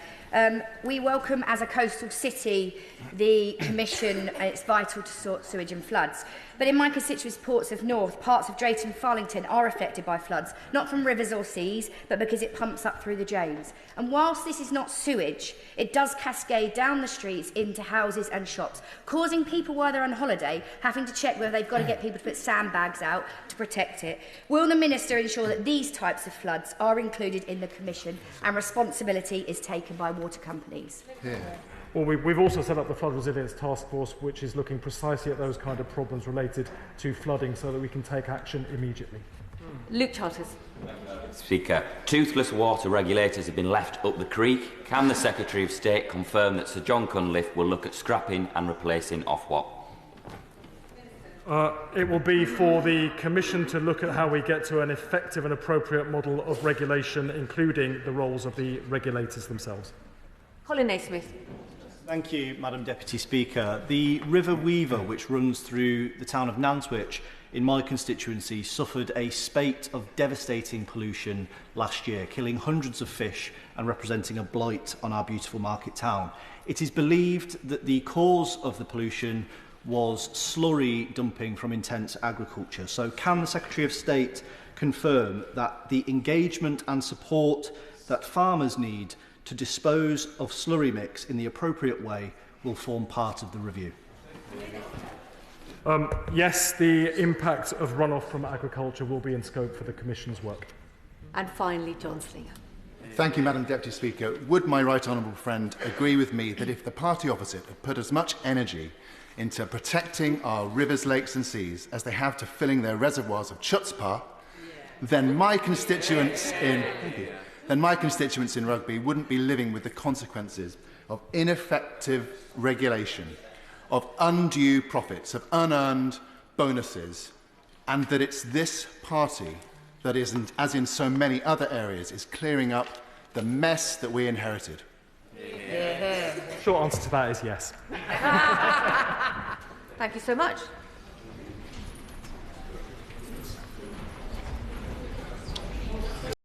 We welcome, as a coastal city, the Commission. It's vital to sort sewage and floods. But in my constituents' ports of North, parts of Drayton and Farlington are affected by floods, not from rivers or seas, but because it pumps up through the James. And whilst this is not sewage, it does cascade down the streets into houses and shops, causing people while they're on holiday having to check whether they've got to get people to put sandbags out to protect it. Will the Minister ensure that these types of floods are included in the Commission and responsibility is taken by water companies? Yeah. Well, we've also set up the Flood Resilience Task Force, which is looking precisely at those kind of problems related to flooding so that we can take action immediately. Luke Charters. Speaker, toothless water regulators have been left up the creek. Can the Secretary of State confirm that Sir John Cunliffe will look at scrapping and replacing Ofwat? It will be for the Commission to look at how we get to an effective and appropriate model of regulation, including the roles of the regulators themselves. Colin Naismith. Thank you, Madam Deputy Speaker. The River Weaver, which runs through the town of Nantwich in my constituency, suffered a spate of devastating pollution last year, killing hundreds of fish and representing a blight on our beautiful market town. It is believed that the cause of the pollution was slurry dumping from intense agriculture. So can the Secretary of State confirm that the engagement and support that farmers need to dispose of slurry mix in the appropriate way will form part of the review? Yes, the impact of runoff from agriculture will be in scope for the Commission's work. And finally, John Slinger. Thank you, Madam Deputy Speaker. Would my right honourable friend agree with me that if the party opposite had put as much energy into protecting our rivers, lakes and seas as they have to filling their reservoirs of chutzpah, then my constituents in Rugby wouldn't be living with the consequences of ineffective regulation, of undue profits, of unearned bonuses, and that it's this party that isn't, as in so many other areas, is clearing up the mess that we inherited. Short answer to that is yes. Thank you so much.